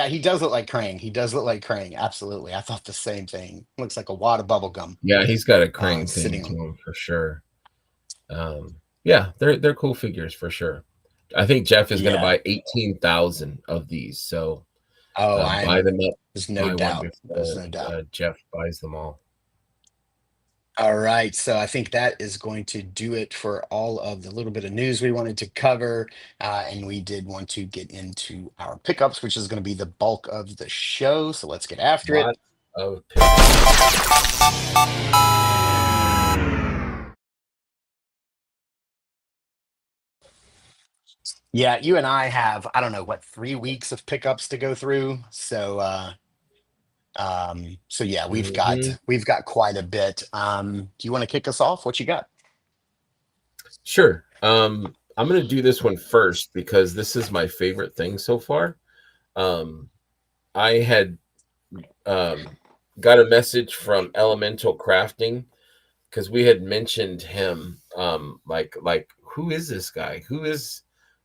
he does look like Krang. Absolutely, I thought the same thing. Looks like a wad of bubble gum. Yeah, he's got a Krang thing to him for sure. Yeah, they're cool figures for sure. I think Jeff is going to buy 18,000 of these, so buy them up. There's no doubt. Jeff buys them all. All right, so I think that is going to do it for all of the little bit of news we wanted to cover, and we did want to get into our pickups, which is going to be the bulk of the show. So let's get after it. Yeah, you and I have, I don't know, 3 weeks of pickups to go through. So yeah, we've got quite a bit. Do you want to kick us off? What you got? Sure. I'm going to do this one first because this is my favorite thing so far. I had got a message from Elemental Crafting because we had mentioned him. Like who is this guy? Who is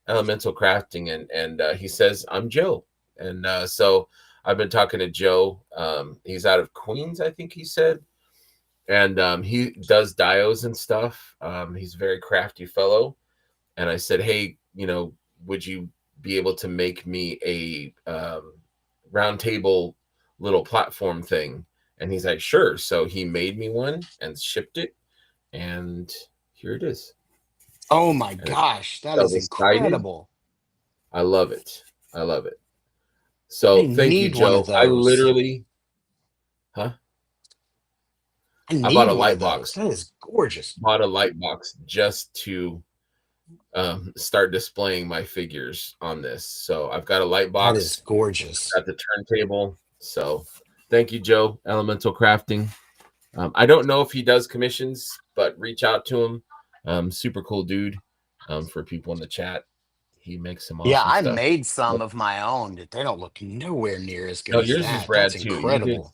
Elemental Crafting? And he says, I'm Joe. And so I've been talking to Joe. He's out of Queens, I think he said. And he does dios and stuff. He's a very crafty fellow. And I said, hey, would you be able to make me a round table little platform thing? And he's like, sure. So he made me one and shipped it. And here it is. Oh my gosh, that is incredible. I love it. So thank you, Joe. I literally, I bought a light box. That is gorgeous. Bought a light box just to start displaying my figures on this. So I've got a light box. That is gorgeous. At the turntable. So thank you, Joe, Elemental Crafting. I don't know if he does commissions, but reach out to him. Super cool dude. For people in the chat, he makes some awesome I stuff. made some of my own. They don't look nowhere near as good as yours that. Is rad That's too. incredible.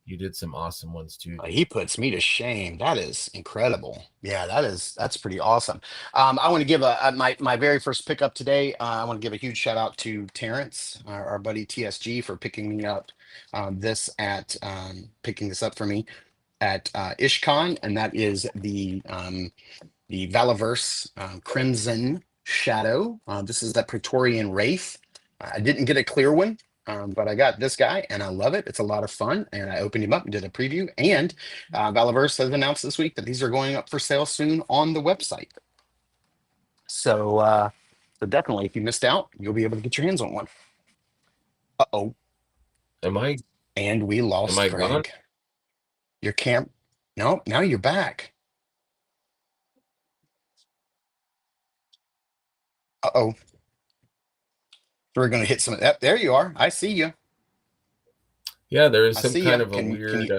You did some awesome ones too. He puts me to shame. That is incredible. Yeah, that's pretty awesome. I want to give my very first pickup today. I want to give a huge shout out to Terrence, our buddy TSG, for picking me up picking this up for me at IshCon, and that is the Valaverse Crimson Shadow. This is that Praetorian Wraith. I didn't get a clear one. But I got this guy and I love it. It's a lot of fun. And I opened him up and did a preview. And Valaverse has announced this week that these are going up for sale soon on the website. So definitely, if you missed out, you'll be able to get your hands on one. Uh-oh. And we lost Greg. Gone? Your camp. No, now you're back. Uh-oh. We're going to hit some of that. There you are. I see you. Yeah, there is some kind of a weird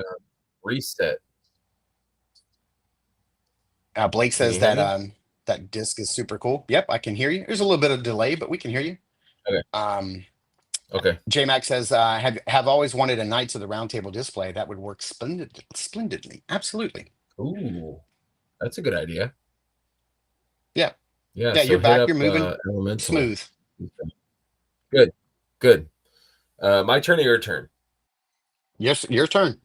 reset. Blake says that disc is super cool. Yep, I can hear you. There's a little bit of delay, but we can hear you. Okay. Okay. J Max says, have always wanted a Knights of the Round Table display. That would work splendidly. Absolutely. Ooh, that's a good idea. Yeah. Yeah, so you're back. You're moving smooth. Good. My turn or your turn? Yes, your turn.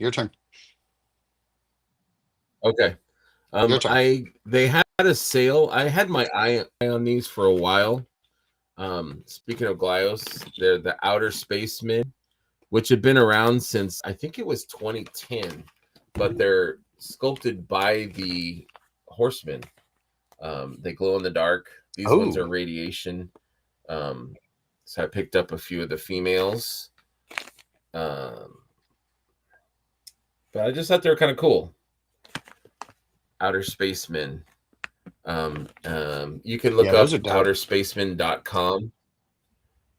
Okay. Your turn. They had a sale. I had my eye on these for a while. Speaking of Glyos, they're the Outer Spacemen, which had been around since I think it was 2010, but they're sculpted by the Horsemen. They glow in the dark. These ones are radiation. So I picked up a few of the females. But I just thought they were kind of cool. Outer Spacemen. You can look up outerspacemen.com.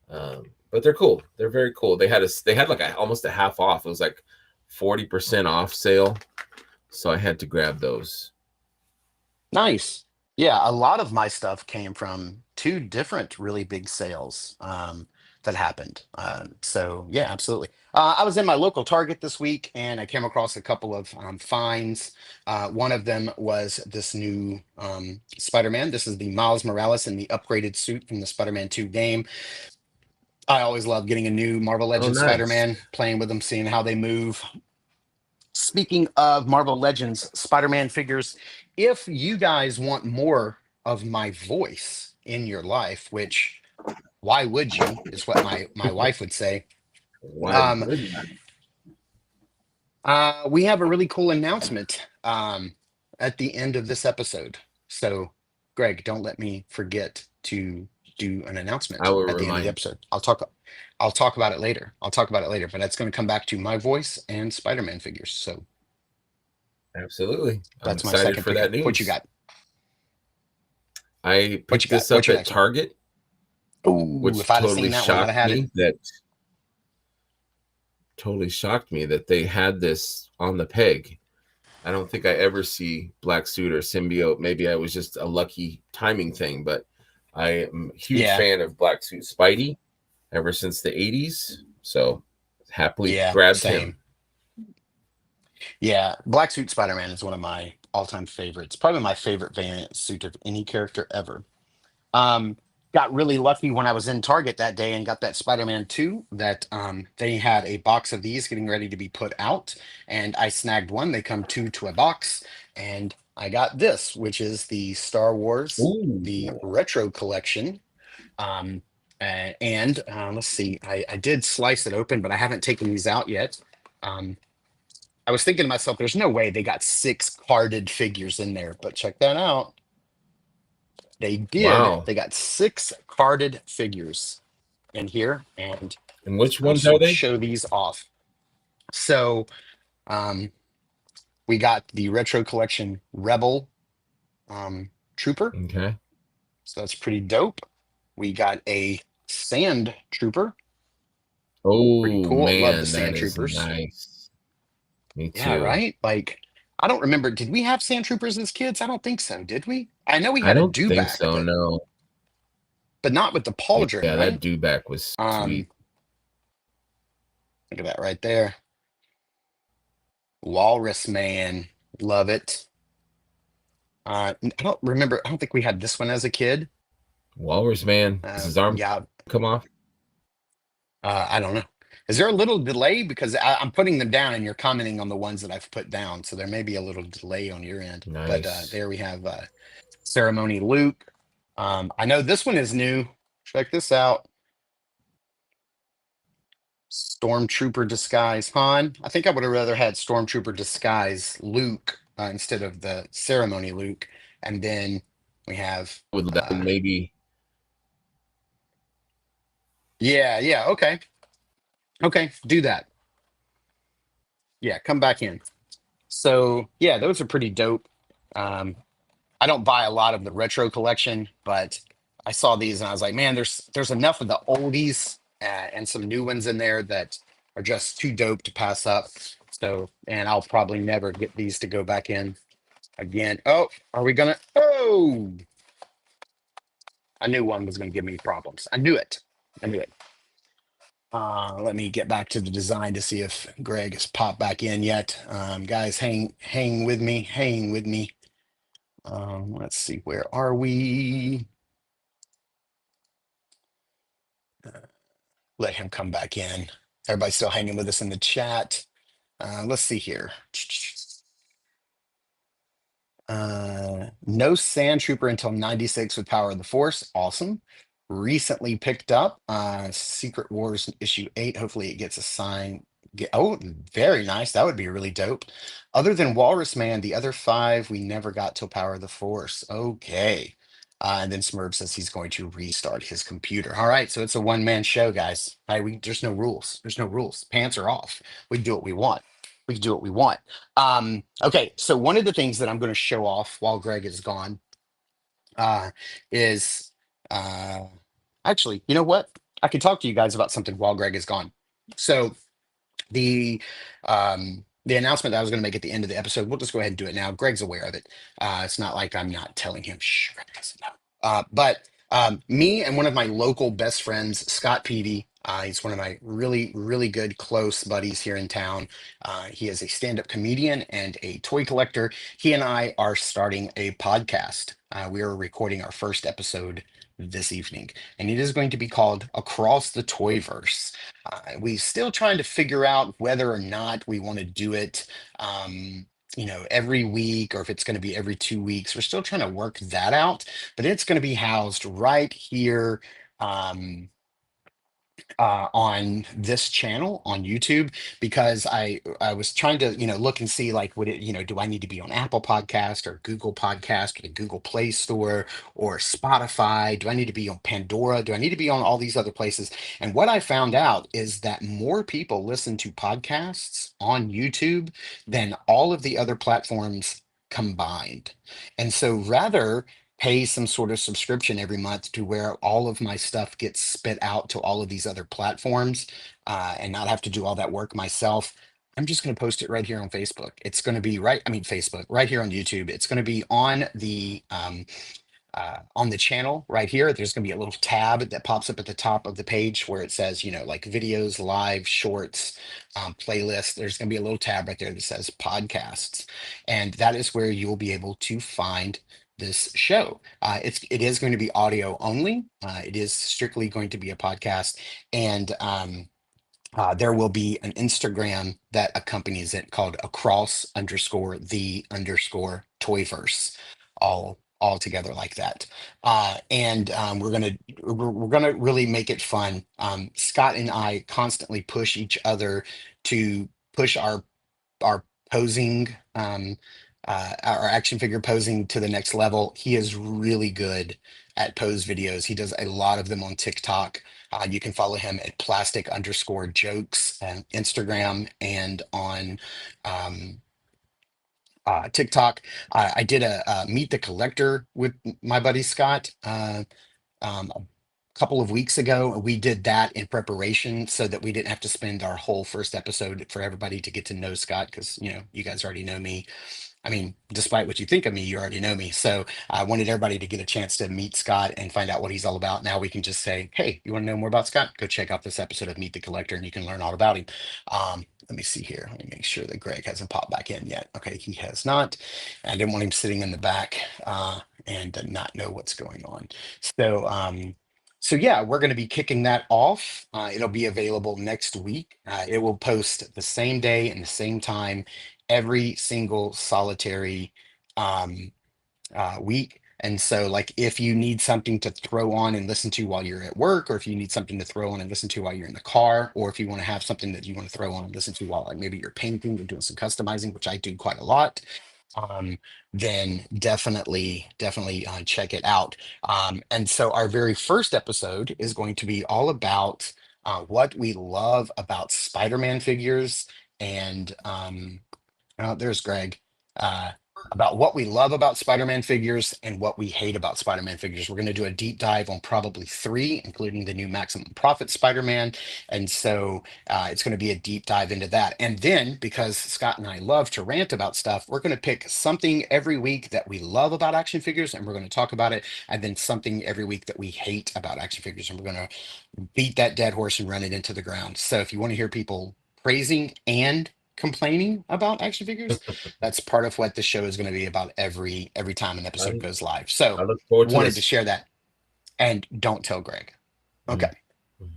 But they're cool. They're very cool. They had like almost a half off. It was like 40% off sale. So I had to grab those. Nice. Yeah, a lot of my stuff came from 2 different really big sales that happened. So yeah, absolutely. I was in my local Target this week and I came across a couple of finds. One of them was this new Spider-Man. This is the Miles Morales in the upgraded suit from the Spider-Man 2 game. I always love getting a new Marvel Legends Spider-Man, playing with them, seeing how they move. Speaking of Marvel Legends Spider-Man figures, if you guys want more of my voice in your life, which why would you is what my wife would say. We have a really cool announcement at the end of this episode. So Greg, don't let me forget to do an announcement at the end of the episode. I'll talk about it later. But it's going to come back to my voice and Spider-Man figures. So absolutely. That's my second for that news. What you got? I picked this up at Target. Which if I'd have seen that one, I'd have had it. Totally shocked me that they had this on the peg. I don't think I ever see Black Suit or Symbiote. Maybe I was just a lucky timing thing, but I am a huge Yeah. fan of Black Suit Spidey ever since the 80s. So happily Yeah, grabbed same. him. Yeah, Black Suit Spider-Man is one of my all-time favorites. Probably my favorite variant suit of any character ever. Um, got really lucky when I was in Target that day and got that Spider-Man 2 that they had a box of these getting ready to be put out, and I snagged one. They come two to a box, and I got this, which is the Star Wars, Ooh. the Retro Collection. Um, and let's see, I did slice it open, but I haven't taken these out yet. Um, I was thinking to myself, there's no way they got 6 carded figures in there, but check that out. They did. Wow. They got 6 carded figures in here, and And which I'll ones sort are of they? show these off. So, um, we got the Retro Collection Rebel Trooper, Okay. so that's pretty dope. We got a Sand Trooper, pretty Oh cool. Love the man, that Sand is Troopers. nice. Me Yeah, too. right? Like, I don't remember. Did we have Sand Troopers as kids? I don't think so. Did we? I know we I had a don't think dewback, so. No. but not with the pauldron, Yeah, that right? dewback was sweet. Look at that right there. Walrus Man. Love it. I don't remember. I don't think we had this one as a kid. Walrus Man. Does his arm Yeah. come off? I don't know. Is there a little delay? Because I'm putting them down and you're commenting on the ones that I've put down. So there may be a little delay on your end. But Nice. there we have Ceremony Luke. I know this one is new. Check this out. Stormtrooper Disguise Han. I think I would have rather had Stormtrooper Disguise Luke instead of the Ceremony Luke. And then we have. With that, maybe. Yeah. Okay. Okay. Do that. Yeah. Come back in. So, yeah, those are pretty dope. Um, I don't buy a lot of the retro collection, but I saw these and I was like, man, there's enough of the oldies and some new ones in there that are just too dope to pass up. So, and I'll probably never get these to go back in again. Oh, are we gonna? Oh, I knew one was gonna give me problems. I knew it. I knew it. Let me get back to the design to see if Greg has popped back in yet. Guys, hang with me. Hang with me. Let's see, where are we? Let him come back in. Everybody's still hanging with us in the chat. Let's see here. No Sand Trooper until 96 with Power of the Force. Awesome. Recently picked up Secret Wars issue 8. Hopefully it gets a sign. Oh, very nice. That would be really dope. Other than Walrus Man, the other 5 we never got till Power of the Force. Okay. And then Smurb says he's going to restart his computer. All right, so it's a one-man show, guys. There's no rules. There's no rules. Pants are off. We can do what we want. We can do what we want. Okay, so one of the things that I'm going to show off while Greg is gone is actually, you know what? I can talk to you guys about something while Greg is gone. So the announcement that I was going to make at the end of the episode, we'll just go ahead and do it now. Greg's aware of it. It's not like I'm not telling him. Shh, Greg doesn't know. But me and one of my local best friends, Scott Peavy, he's one of my really, really good close buddies here in town. He is a stand-up comedian and a toy collector. He and I are starting a podcast. We are recording our first episode this evening, and it is going to be called Across the Toyverse. We're still trying to figure out whether or not we want to do it every week, or if it's going to be every 2 weeks. We're still trying to work that out, but it's going to be housed right here on this channel on YouTube, because I was trying to look and see, like, would it do I need to be on Apple Podcast or Google Podcast or the Google Play Store or Spotify? Do I need to be on Pandora? Do I need to be on all these other places? And what I found out is that more people listen to podcasts on YouTube than all of the other platforms combined. And so rather pay some sort of subscription every month to where all of my stuff gets spit out to all of these other platforms and not have to do all that work myself, I'm just going to post it right here on Facebook. It's going to be Facebook, right here on YouTube. It's going to be on the channel right here. There's going to be a little tab that pops up at the top of the page where it says, like videos, live, shorts, playlist. There's going to be a little tab right there that says podcasts. And that is where you will be able to find this show. It is going to be audio only. It is strictly going to be a podcast. And there will be an Instagram that accompanies it called across_the_toyverse, all together like that. And we're gonna really make it fun. Scott and I constantly push each other to push our posing, our action figure posing to the next level. He is really good at pose videos. He does a lot of them on TikTok. You can follow him at plastic_jokes on Instagram and on TikTok. I did a meet the collector with my buddy Scott a couple of weeks ago. We did that in preparation so that we didn't have to spend our whole first episode for everybody to get to know Scott, because you guys already know me. I mean, despite what you think of me, you already know me. So I wanted everybody to get a chance to meet Scott and find out what he's all about. Now we can just say, hey, you want to know more about Scott? Go check out this episode of Meet the Collector and you can learn all about him. Let me see here. Let me make sure that Greg hasn't popped back in yet. Okay, he has not. I didn't want him sitting in the back and not know what's going on. So yeah, we're going to be kicking that off. It'll be available next week. It will post the same day and the same time every single solitary week. And so, like, if you need something to throw on and listen to while you're at work, or if you need something to throw on and listen to while you're in the car, or if you want to have something that you want to throw on and listen to while, like, maybe you're painting or doing some customizing, which I do quite a lot, then definitely check it out. And so our very first episode is going to be all about what we love about Spider-Man figures. And oh, there's Greg. About what we love about Spider-Man figures and what we hate about Spider-Man figures. We're going to do a deep dive on probably 3, including the new Maximum Profit Spider-Man. And so it's going to be a deep dive into that. And then, because Scott and I love to rant about stuff, we're going to pick something every week that we love about action figures, and we're going to talk about it. And then something every week that we hate about action figures, and we're going to beat that dead horse and run it into the ground. So if you want to hear people praising and complaining about action figures, that's part of what the show is going to be about every time an episode goes live. So I look forward to wanted this. to share that. And don't tell Greg. Okay. Mhm.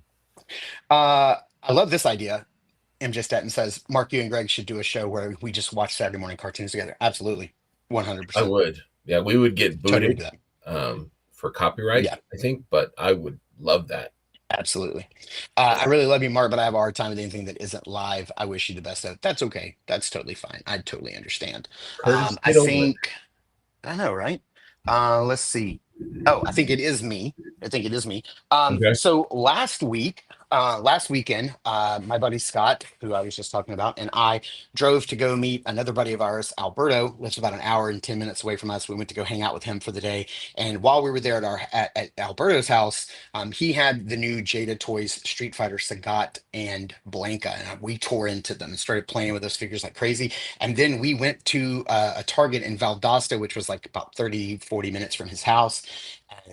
I love this idea. MJ Stetton says, Mark, you and Greg should do a show where we just watch Saturday morning cartoons together. Absolutely. 100%. I would. Yeah, we would get Totally booted do that. for copyright, Yeah. I think, but I would love that. Absolutely. I really love you, Mark, but I have a hard time with anything that isn't live. I wish you the best of it. That's okay. That's totally fine. I totally understand. Curtis, I get over it. think, I know, right? Let's see. Oh, I think it is me. Okay. So last weekend, my buddy Scott, who I was just talking about, and I drove to go meet another buddy of ours, Alberto, lives about an hour and 10 minutes away from us. We went to go hang out with him for the day. And while we were there at Alberto's house, he had the new Jada Toys Street Fighter Sagat and Blanca, and we tore into them and started playing with those figures like crazy. And then we went to a Target in Valdosta, which was like about 30-40 minutes from his house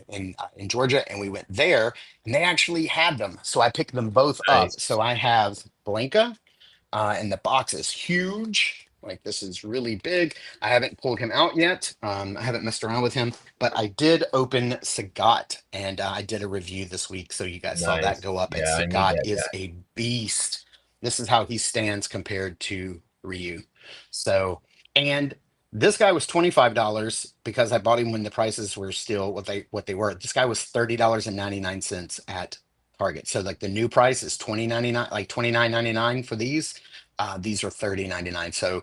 in Georgia. And we went there and they actually had them. So I picked them both up. Nice. So I have Blanca and the box is huge. Like, this is really big. I haven't pulled him out yet. I haven't messed around with him, but I did open Sagat and I did a review this week. So you guys saw that go up. Yeah, I and need Sagat that is guy. a beast. This is how he stands compared to Ryu. So, and this guy was $25 because I bought him when the prices were still what they were. This guy was $30.99 at Target. So like the new price is $20.99, like $29.99 for these. These are $30.99. So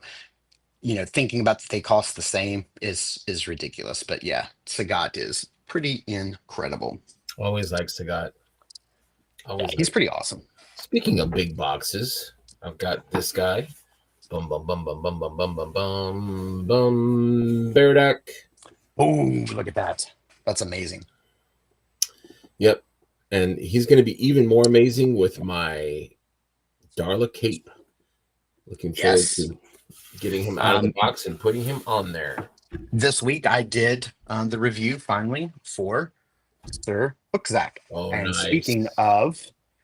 thinking about that they cost the same is ridiculous. But yeah, Sagat is pretty incredible. Always like Sagat. Yeah, he's pretty awesome. Speaking of big boxes, I've got this guy. Bum bum bum bum bum bum bum bum bum bum. Bearduck. Oh, look at that! That's amazing. Yep, and he's going to be even more amazing with my Darla cape. Looking forward to getting him out of the box and putting him on there. This week I did the review finally for Sir Hookzak. Oh, and nice. speaking of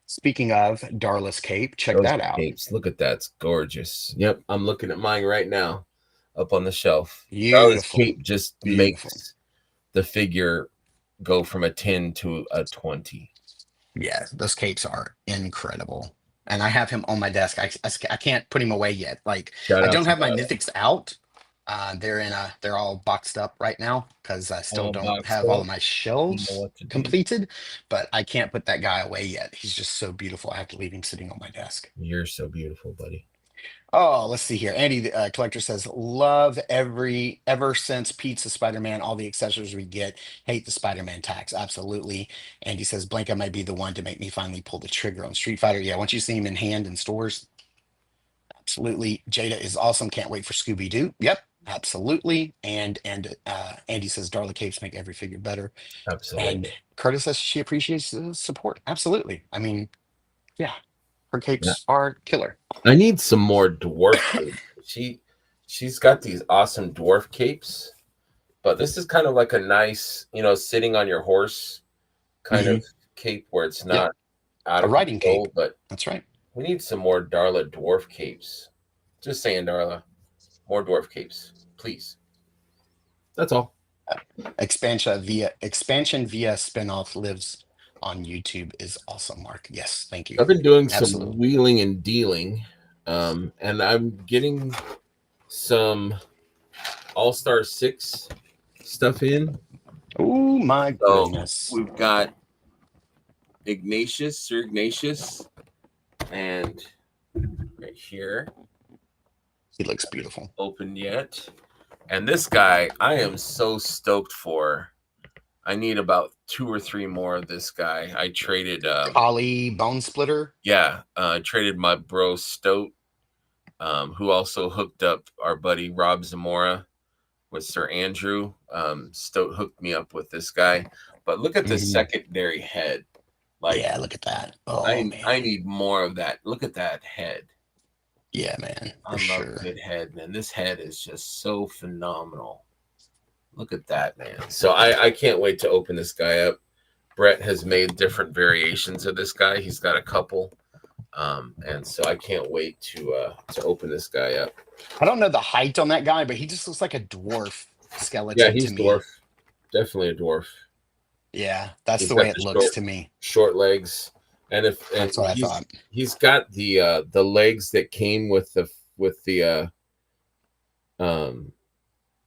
Darla's Cape, check Those that out. capes. Look at that. It's gorgeous. Yep. I'm looking at mine right now up on the shelf. Beautiful. Darla's Cape just makes the figure go from a 10 to a 20. Yeah, those capes are incredible. And I have him on my desk. I can't put him away yet. Like, I don't have my Mythics out. They're all boxed up right now because I still don't have all of my shelves completed, but I can't put that guy away yet. He's just so beautiful. I have to leave him sitting on my desk. You're so beautiful, buddy. Oh, let's see here. Andy, the collector says, love ever since Pizza Spider-Man, all the accessories we get, hate the Spider-Man tax. Absolutely. Andy says, Blanca might be the one to make me finally pull the trigger on Street Fighter. Yeah, once you see him in hand in stores, absolutely. Jada is awesome. Can't wait for Scooby-Doo. Yep, absolutely. And Andy says, Darla Capes make every figure better. Absolutely. And Curtis says she appreciates the support. Absolutely. I mean, yeah, her capes are killer. I need some more dwarf capes. She's got these awesome dwarf capes, but this is kind of like a nice, sitting on your horse kind of cape where it's not out of riding control, cape. But that's right. We need some more Darla dwarf capes. Just saying, Darla, more dwarf capes, please. That's all. Expansion via spinoff lives on YouTube is awesome, Mark. Yes, thank you. I've been doing some wheeling and dealing, and I'm getting some All-Star 6 stuff in. Oh my goodness. We've got Sir Ignatius, and right here. He looks beautiful. Opened yet. And this guy, I am so stoked for. I need about 2 or 3 more of this guy. I traded Ollie Bone Splitter. Yeah, traded my bro Stoat, who also hooked up our buddy Rob Zamora with Sir Andrew. Stoat hooked me up with this guy. But look at the secondary head. Yeah, look at that. Oh, man. I need more of that. Look at that head. Yeah, man. I love a good head, man. This head is just so phenomenal. Look at that, man. So I can't wait to open this guy up. Brett has made different variations of this guy. He's got a couple. And so I can't wait to open this guy up. I don't know the height on that guy, but he just looks like a dwarf skeleton. Yeah, he's dwarf. Definitely a dwarf. Yeah, that's the way it looks to me. Short legs. And that's what I thought. He's got the legs that came with the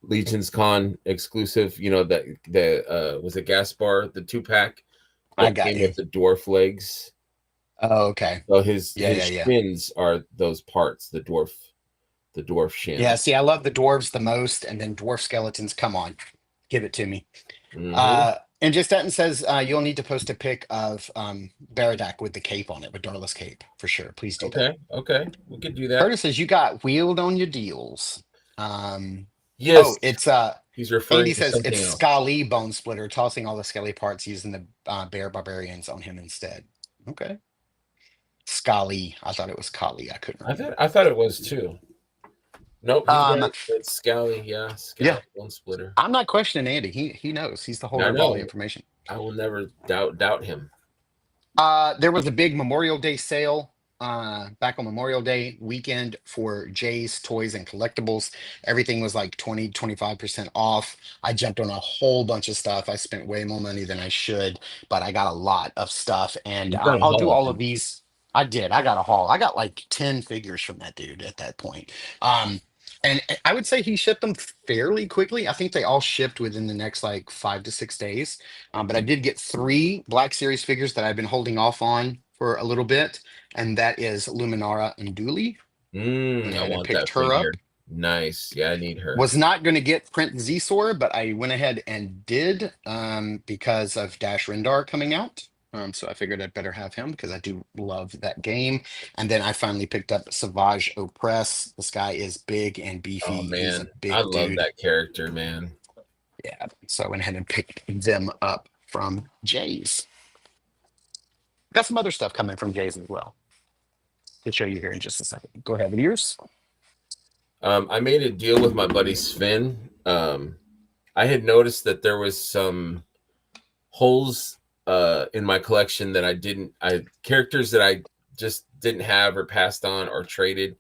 Legion's Con exclusive, that was a Gaspar, the 2-pack. I got you. With the dwarf legs. Oh, okay. So his shins are those parts, the dwarf shin. Yeah, see, I love the dwarves the most, and then dwarf skeletons. Come on, give it to me. And Just Stetton says you'll need to post a pic of Baradak with the cape on it, with Darla's cape, for sure. Please do that. Okay, we could do that. Curtis says you got wheeled on your deals. Yes. Oh, it's he's referring Andy to says something it's else. Scully Bone Splitter, tossing all the skelly parts using the bear barbarians on him instead. Okay. Scully. I thought it was Kali. I couldn't remember. I thought it was too. Nope. It's Scally. Yeah. Bone Splitter. I'm not questioning Andy. He knows. He's the holder of all the information. I will never doubt him. There was a big Memorial Day sale back on Memorial Day weekend for Jay's Toys and Collectibles. Everything was like 20-25% off. I jumped on a whole bunch of stuff. I spent way more money than I should, but I got a lot of stuff, and I'll do all of these. I did. I got a haul. I got like 10 figures from that dude at that point. And I would say he shipped them fairly quickly. I think they all shipped within the next like 5 to 6 days. But I did get 3 Black Series figures that I've been holding off on for a little bit. And that is Luminara and Dooley. I want that figure. Nice. Yeah, I need her. Was not going to get Print Zsor, but I went ahead and did because of Dash Rendar coming out. So I figured I'd better have him because I do love that game. And then I finally picked up Savage Opress. This guy is big and beefy. Oh, man. He's a big I love dude. that character, man. Yeah. So I went ahead and picked them up from Jay's. Got some other stuff coming from Jay's as well. to show you here in just a second. Go ahead with yours. I made a deal with my buddy Sven. I had noticed that there was some holes in my collection that characters that I just didn't have or passed on or traded,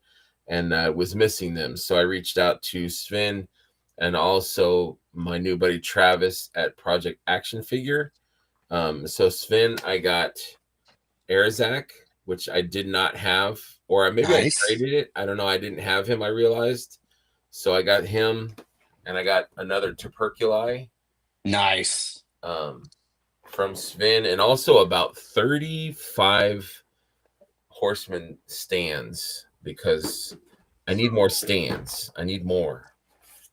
and was missing them. So I reached out to Sven and also my new buddy Travis at Project Action Figure. So Sven, I got Erzak, which I did not have, or maybe I traded it. I don't know. I didn't have him, I realized. So I got him, and I got another Tuperculi. Nice. From Sven, and also about 35 Horseman stands, because I need more stands. I need more.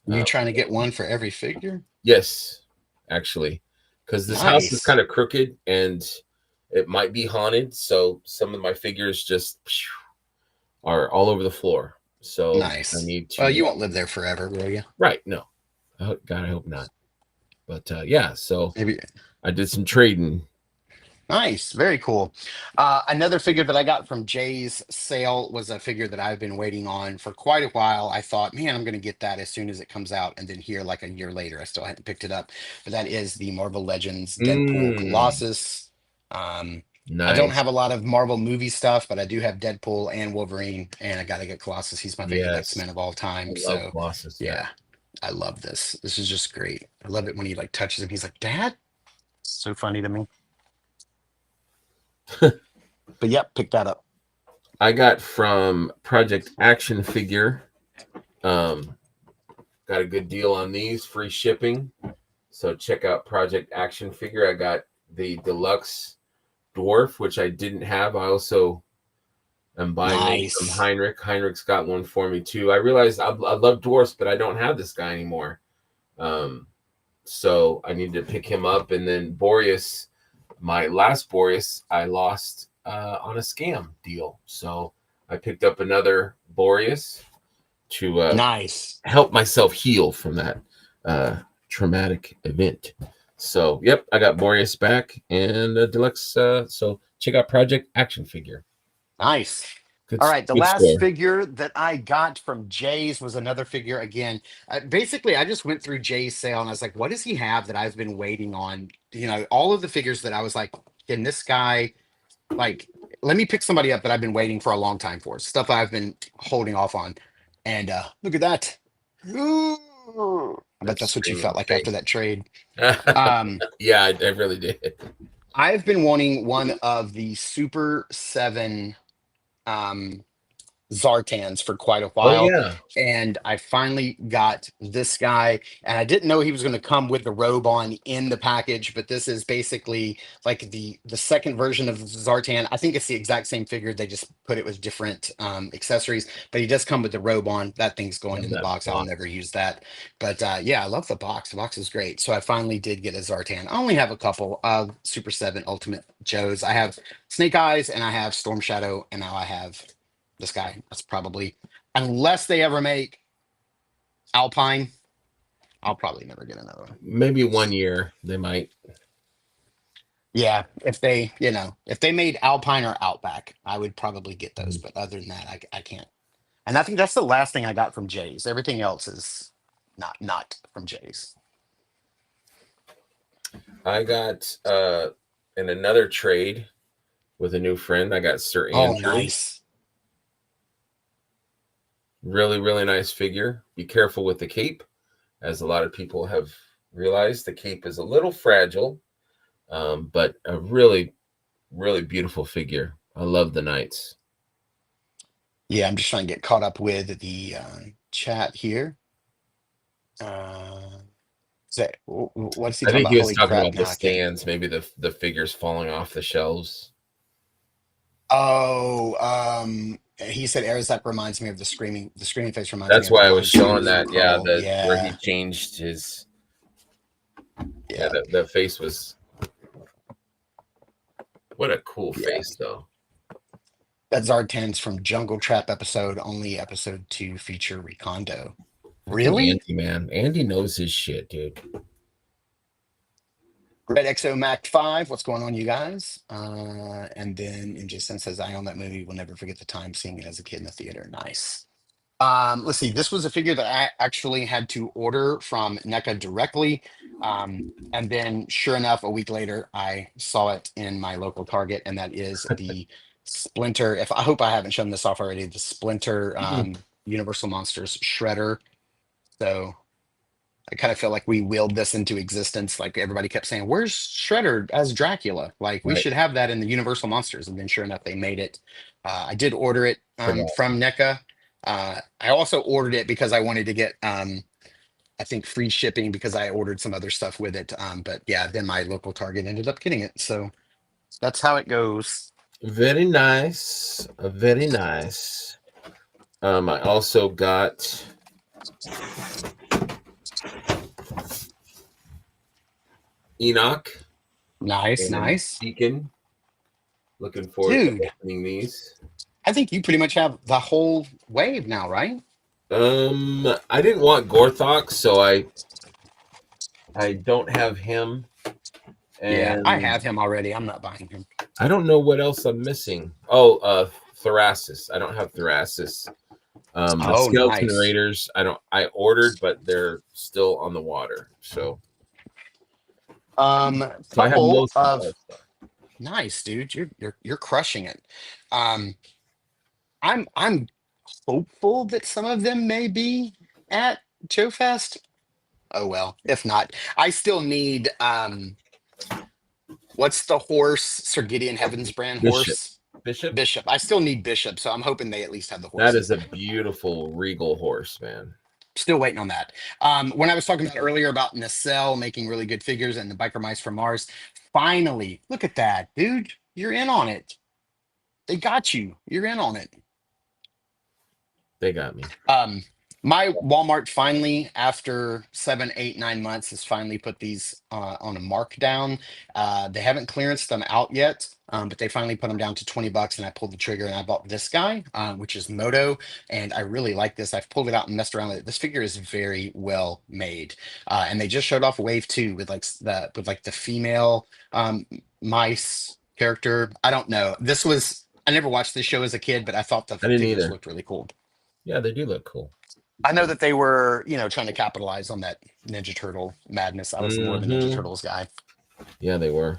You trying to get one for every figure? Yes, actually, because this house is kind of crooked and it might be haunted. So some of my figures just are all over the floor. So nice. I need to. Well, you won't live there forever, will you? Right? No. God, I hope not. But yeah, so maybe I did some trading. Nice, very cool. Another figure that I got from Jay's sale was a figure that I've been waiting on for quite a while. I thought, man, I'm going to get that as soon as it comes out, and then here, like a year later, I still hadn't picked it up. But that is the Marvel Legends Deadpool Colossus. Nice. I don't have a lot of Marvel movie stuff, but I do have Deadpool and Wolverine, and I got to get Colossus. He's my favorite X-Men of all time. I love Colossus. Yeah, I love this. This is just great. I love it when he like touches him. He's like, Dad. It's so funny to me. But yep, pick that up. I got from Project Action Figure. Got a good deal on these, free shipping. So check out Project Action Figure. I got the deluxe dwarf, which I didn't have. I also am buying one from Heinrich. Heinrich's got one for me too. I realized I love dwarfs, but I don't have this guy anymore. So I need to pick him up. And then Boreas, my last Boreas, I lost on a scam deal. So I picked up another Boreas to help myself heal from that traumatic event. So, yep, I got Boreas back and a deluxe. So check out Project Action Figure. Nice. All right, the last figure that I got from Jay's was another figure again. Basically, I just went through Jay's sale and I was like, what does he have that I've been waiting on? You know, all of the figures that I was like, can this guy, like, let me pick somebody up that I've been waiting for a long time for. Stuff I've been holding off on. And look at that. Ooh. I bet that's what you felt like after that trade. Yeah, I really did. I've been wanting one of the Super 7 Zartans for quite a while. And I finally got this guy, and I didn't know he was going to come with the robe on in the package, but this is basically like the second version of Zartan. I think it's the exact same figure, they just put it with different accessories, but he does come with the robe on. That thing's going in the box. I'll never use that, but yeah, I love the box. The box is great. So I finally did get a Zartan. I only have a couple of Super 7 Ultimate Joes. I have Snake Eyes, and I have Storm Shadow, and now I have this guy. That's probably, unless they ever make Alpine, I'll probably never get another one. Maybe 1 year they might. Yeah, if they, you know, if they made Alpine or Outback, I would probably get those. But other than that, I can't. And I think that's the last thing I got from Jay's. Everything else is not from Jay's. I got in another trade with a new friend. I got Sir Andrew. Oh, nice. Really, really nice figure. Be careful with the cape. As a lot of people have realized, the cape is a little fragile, but a really, really beautiful figure. I love the Knights. Yeah, I'm just trying to get caught up with the chat here. What's he talking about? I think he was talking about the stands, maybe the figures falling off the shelves. Oh, he said Arizak reminds me of the screaming face reminds That's me why of I was showing that. Yeah, yeah, where he changed his. Yeah, the face was. What a cool face, though. That Zartan's from Jungle Trap episode, only episode 2 feature Recondo. Really? Andy, man. Andy knows his shit, dude. Red Exo Mac 5, what's going on, you guys? And then Jason says, I own that movie. Will never forget the time seeing it as a kid in the theater. Nice. Let's see. This was a figure that I actually had to order from NECA directly. And then, sure enough, a week later, I saw it in my local Target, and that is the Splinter. If I hope I haven't shown this off already, the Splinter Universal Monsters Shredder. So I kind of feel like we willed this into existence. Like everybody kept saying, "Where's Shredder as Dracula?" Like we should have that in the Universal Monsters. And then, sure enough, they made it. I did order it from NECA. I also ordered it because I wanted to get, I think, free shipping because I ordered some other stuff with it. But yeah, then my local Target ended up getting it. So that's how it goes. Very nice. Very nice. I also got Enoch. Nice. Deacon. Looking forward to opening these. I think you pretty much have the whole wave now, right? I didn't want Gorthok, so I don't have him. And yeah, I have him already. I'm not buying him. I don't know what else I'm missing. Oh, Thrasis. I don't have Thrasis. The Skeleton Raiders. I ordered, but they're still on the water. So I have most of nice, dude. You're crushing it. I'm hopeful that some of them may be at Joe Fest. Oh well, if not, I still need what's the horse? Sir Gideon Heavens brand horse? Bishop. I still need Bishop, so I'm hoping they at least have the horse. That is a beautiful regal horse, man. Still waiting on that. When I was talking about earlier about Nacelle making really good figures and the Biker Mice from Mars, finally, look at that, dude. You're in on it. They got you. You're in on it. They got me. My Walmart finally, after 7, 8, 9 months, has finally put these on a markdown. They haven't clearanced them out yet, but they finally put them down to $20, and I pulled the trigger and I bought this guy, which is Moto, and I really like this. I've pulled it out and messed around with it. This figure is very well made, and they just showed off Wave 2 with the female mice character. I don't know. I never watched this show as a kid, but I thought the figures looked really cool. Yeah, they do look cool. I know that they were, trying to capitalize on that Ninja Turtle madness. I was more of a Ninja Turtles guy. Yeah, they were.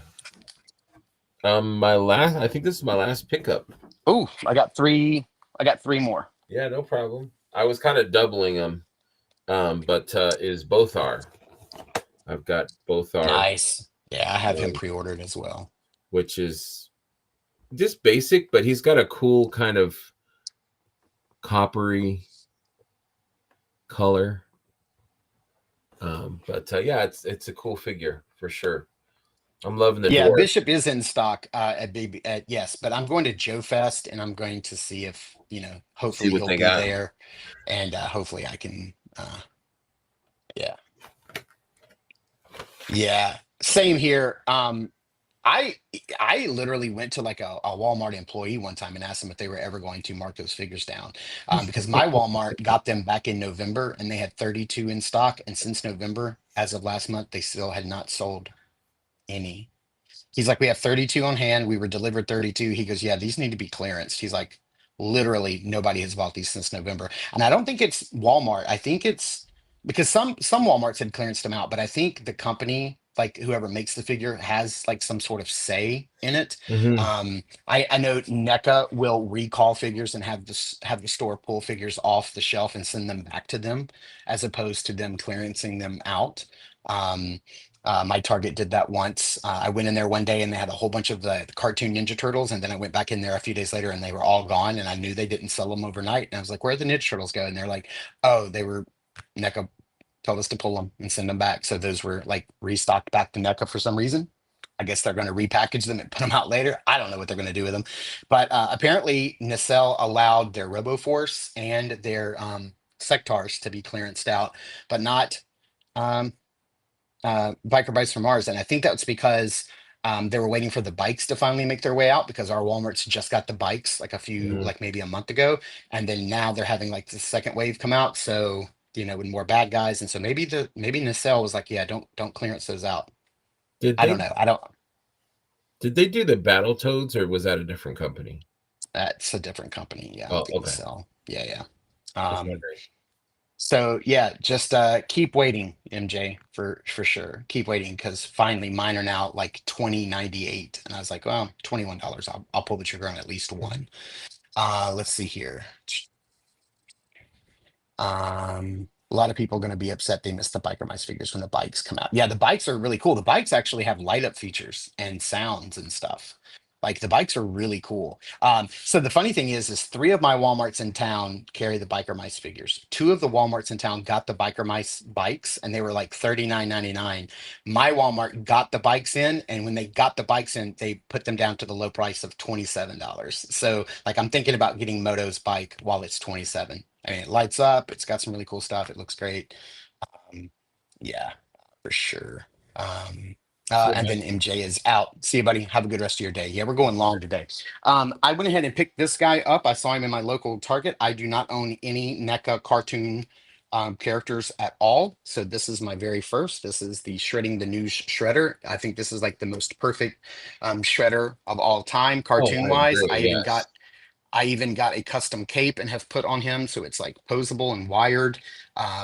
I think this is my last pickup. Oh, I got three more. Yeah, no problem. I was kind of doubling them, but is Bothar. I've got Bothar. Nice. Yeah, I have him pre-ordered as well. Which is just basic, but he's got a cool kind of coppery color. Yeah, it's a cool figure for sure. I'm loving the dwarf. Bishop is in stock yes, but I'm going to Joe Fest and I'm going to see if hopefully he'll be there, and hopefully I can same here. I literally went to like a Walmart employee one time and asked them if they were ever going to mark those figures down, because my Walmart got them back in November and they had 32 in stock, and since November, as of last month, they still had not sold any. He's like, we have 32 on hand. We were delivered 32. He goes, yeah, these need to be clearanced. He's like, literally nobody has bought these since November. And I don't think it's Walmart. I think it's because some Walmarts had clearanced them out, but I think the company, like whoever makes the figure, has like some sort of say in it. I know NECA will recall figures and have the store pull figures off the shelf and send them back to them, as opposed to them clearancing them out. My Target did that once. I went in there one day and they had a whole bunch of the cartoon Ninja Turtles, and then I went back in there a few days later and they were all gone, and I knew they didn't sell them overnight. And I was like, where'd the Ninja Turtles go? And they're like, oh, NECA told us to pull them and send them back. So those were like restocked back to NECA for some reason. I guess they're going to repackage them and put them out later. I don't know what they're going to do with them. But apparently Nacelle allowed their RoboForce and their Sectars to be clearanced out, but not Biker Bikes from Mars. And I think that's because they were waiting for the bikes to finally make their way out, because our Walmarts just got the bikes like maybe a month ago. And then now they're having like the second wave come out. So, with more bad guys. And so maybe Nacelle was like, yeah, don't clearance those out. I don't know. I don't. Did they do the Battletoads, or was that a different company? That's a different company. Yeah, I Oh, don't think okay. so. Yeah, yeah. Just wondering. So yeah, just keep waiting, MJ, for sure. Keep waiting because finally mine are now like 20.98, and I was like, well, $21. I'll pull the trigger on at least one. Let's see here. A lot of people are going to be upset they missed the Biker Mice figures when the bikes come out. Yeah, the bikes are really cool. The bikes actually have light up features and sounds and stuff. Like the bikes are really cool. So the funny thing is 3 of my Walmarts in town carry the Biker Mice figures. 2 of the Walmarts in town got the Biker Mice bikes, and they were like $39.99. My Walmart got the bikes in, and when they got the bikes in, they put them down to the low price of $27. So like I'm thinking about getting Moto's bike while it's 27. I mean, it lights up. It's got some really cool stuff. It looks great. Um, yeah, for sure. And then MJ is out. See you, buddy. Have a good rest of your day. Yeah, we're going long today. I went ahead and picked this guy up. I saw him in my local Target. I do not own any NECA cartoon characters at all. So this is my very first. This is the Shredding the News Shredder. I think this is like the most perfect shredder of all time, cartoon I wise. agree, yes. I even got a custom cape and have put on him, so it's like posable and wired. I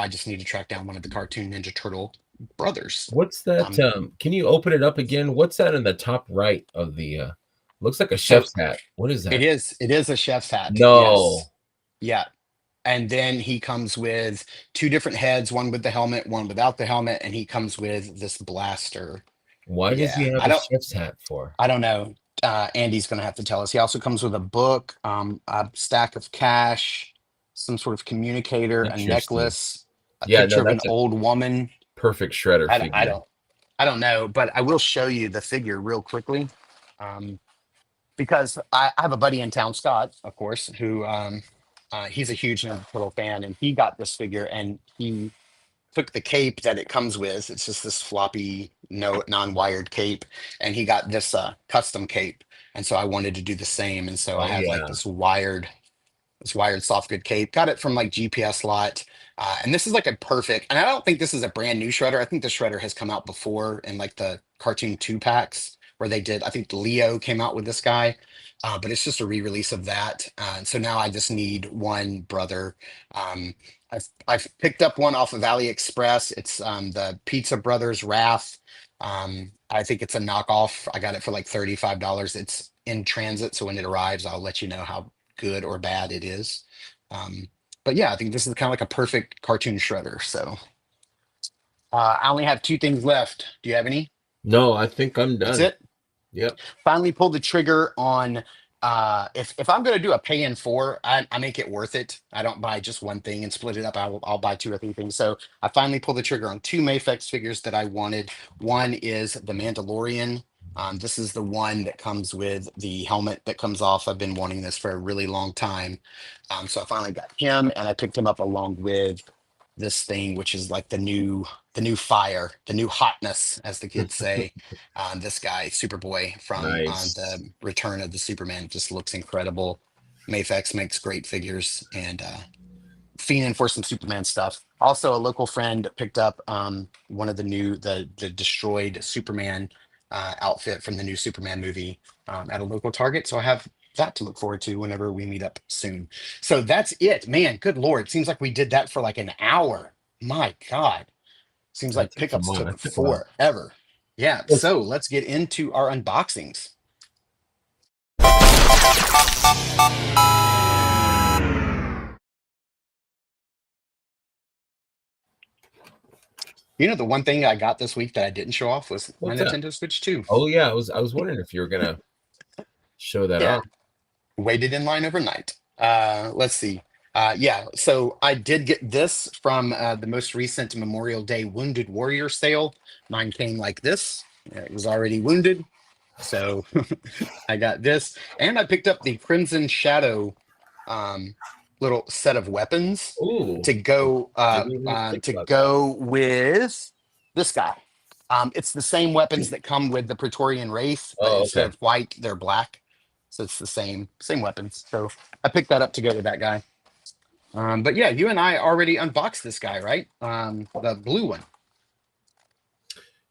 just need to track down one of the cartoon Ninja Turtle brothers. What's that? Can you open it up again? What's that in the top right of the looks like a chef's hat. What is that? It is a chef's hat. No. Yes. Yeah. And then he comes with 2 different heads, one with the helmet, one without the helmet, and he comes with this blaster. Why does he have a chef's hat for? I don't know. Andy's going to have to tell us. He also comes with a book, a stack of cash, some sort of communicator, a necklace, a picture of an old woman. Perfect shredder figure. I don't know, but I will show you the figure real quickly, because I have a buddy in town, Scott, of course, who he's a huge Ninja Turtle fan, and he got this figure, and he took the cape that it comes with. It's just this floppy, no non-wired cape, and he got this custom cape, and so I wanted to do the same, and so I had like this wired soft good cape. Got it from like GPS lot, and this is like a perfect. And I don't think this is a brand new shredder. I think the shredder has come out before in like the cartoon 2 packs where they did. I think Leo came out with this guy. But it's just a re-release of that. And so now I just need one brother. I've picked up one off of AliExpress. It's the Pizza Brothers Wrath. I think it's a knockoff. I got it for like $35. It's in transit, so when it arrives, I'll let you know how good or bad it is. But yeah, I think this is kind of like a perfect cartoon shredder. So I only have 2 things left. Do you have any? No, I think I'm done. That's it. Yep. Finally pulled the trigger on if I'm going to do a pay in 4, I make it worth it. I don't buy just one thing and split it up. I'll buy 2 or 3 things. So I finally pulled the trigger on 2 Mafex figures that I wanted. One is the Mandalorian. This is the one that comes with the helmet that comes off. I've been wanting this for a really long time. So I finally got him, and I picked him up along with this thing, which is like the new fire, the new hotness, as the kids say. This guy, Superboy from the Return of the Superman, just looks incredible. Mafex makes great figures, and fiending for some Superman stuff. Also, a local friend picked up one of the destroyed Superman outfit from the new Superman movie at a local Target. So I have that to look forward to whenever we meet up soon. So that's it, man. Good Lord. Seems like we did that for like an hour. My God. Seems like pickups took forever. Yeah. So let's get into our unboxings. You know, the one thing I got this week that I didn't show off was my Nintendo Switch 2. Oh yeah, I was wondering if you were gonna show that off. Waited in line overnight. Let's see. So I did get this from the most recent Memorial Day Wounded Warrior sale. Mine came like this. It was already wounded, so I got this, and I picked up the Crimson Shadow little set of weapons to go with this guy. It's the same weapons that come with the Praetorian Wraith, but instead of white, they're black. So it's the same weapons. So I picked that up to go with that guy. But yeah, you and I already unboxed this guy, right? The blue one.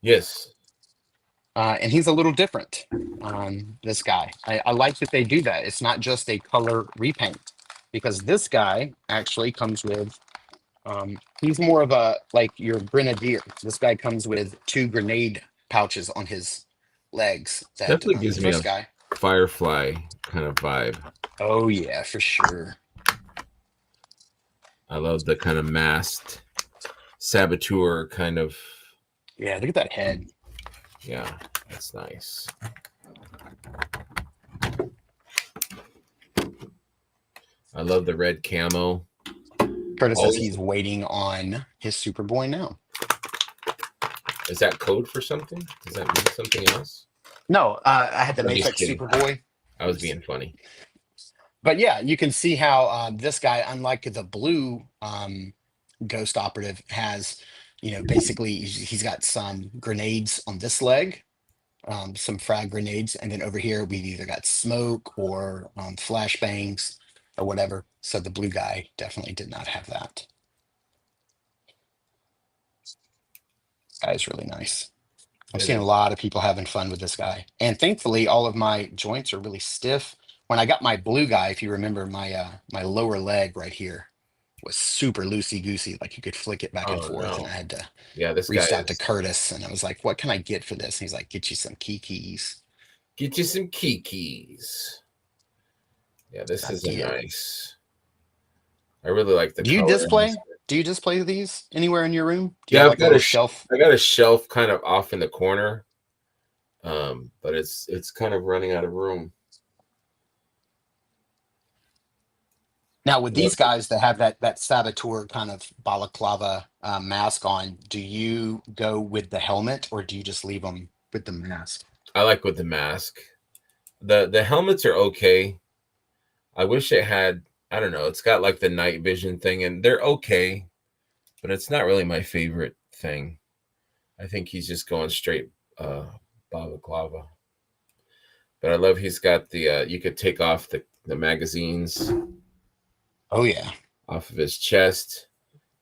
Yes. And he's a little different. This guy, I like that they do that. It's not just a color repaint, because this guy actually comes with. He's more of a like your grenadier. This guy comes with 2 grenade pouches on his legs. That Definitely the gives me a first guy. Firefly kind of vibe. Oh yeah, for sure. I love the kind of masked saboteur kind of. Yeah, look at that head. Yeah, that's nice. I love the red camo. Curtis says he's waiting on his Superboy now. Is that code for something? Does that mean something else? No, I had to make that kidding. Superboy. I was being funny. But yeah, you can see how this guy, unlike the blue Ghost Operative, has, basically he's got some grenades on this leg, some frag grenades, and then over here we've either got smoke or flashbangs or whatever. So the blue guy definitely did not have that. This guy is really nice. I'm seeing a lot of people having fun with this guy, and thankfully all of my joints are really stiff. When I got my blue guy, if you remember, my lower leg right here was super loosey goosey, like you could flick it back and forth, and I had to reach out to Curtis, and I was like, "What can I get for this?" And he's like, "Get you some kikis." Get you some kikis. Yeah, this is nice. I really like the. Do you display? Do you display these anywhere in your room? Do you Yeah, have I've got a shelf. I got a shelf kind of off in the corner, but it's kind of running out of room. Now, with these guys that have that saboteur kind of balaclava mask on, do you go with the helmet or do you just leave them with the mask? I like with the mask. The helmets are okay. I wish it had, I don't know, it's got like the night vision thing, and they're okay, but it's not really my favorite thing. I think he's just going straight balaclava. But I love he's got the you could take off the magazines. Oh yeah. Off of his chest.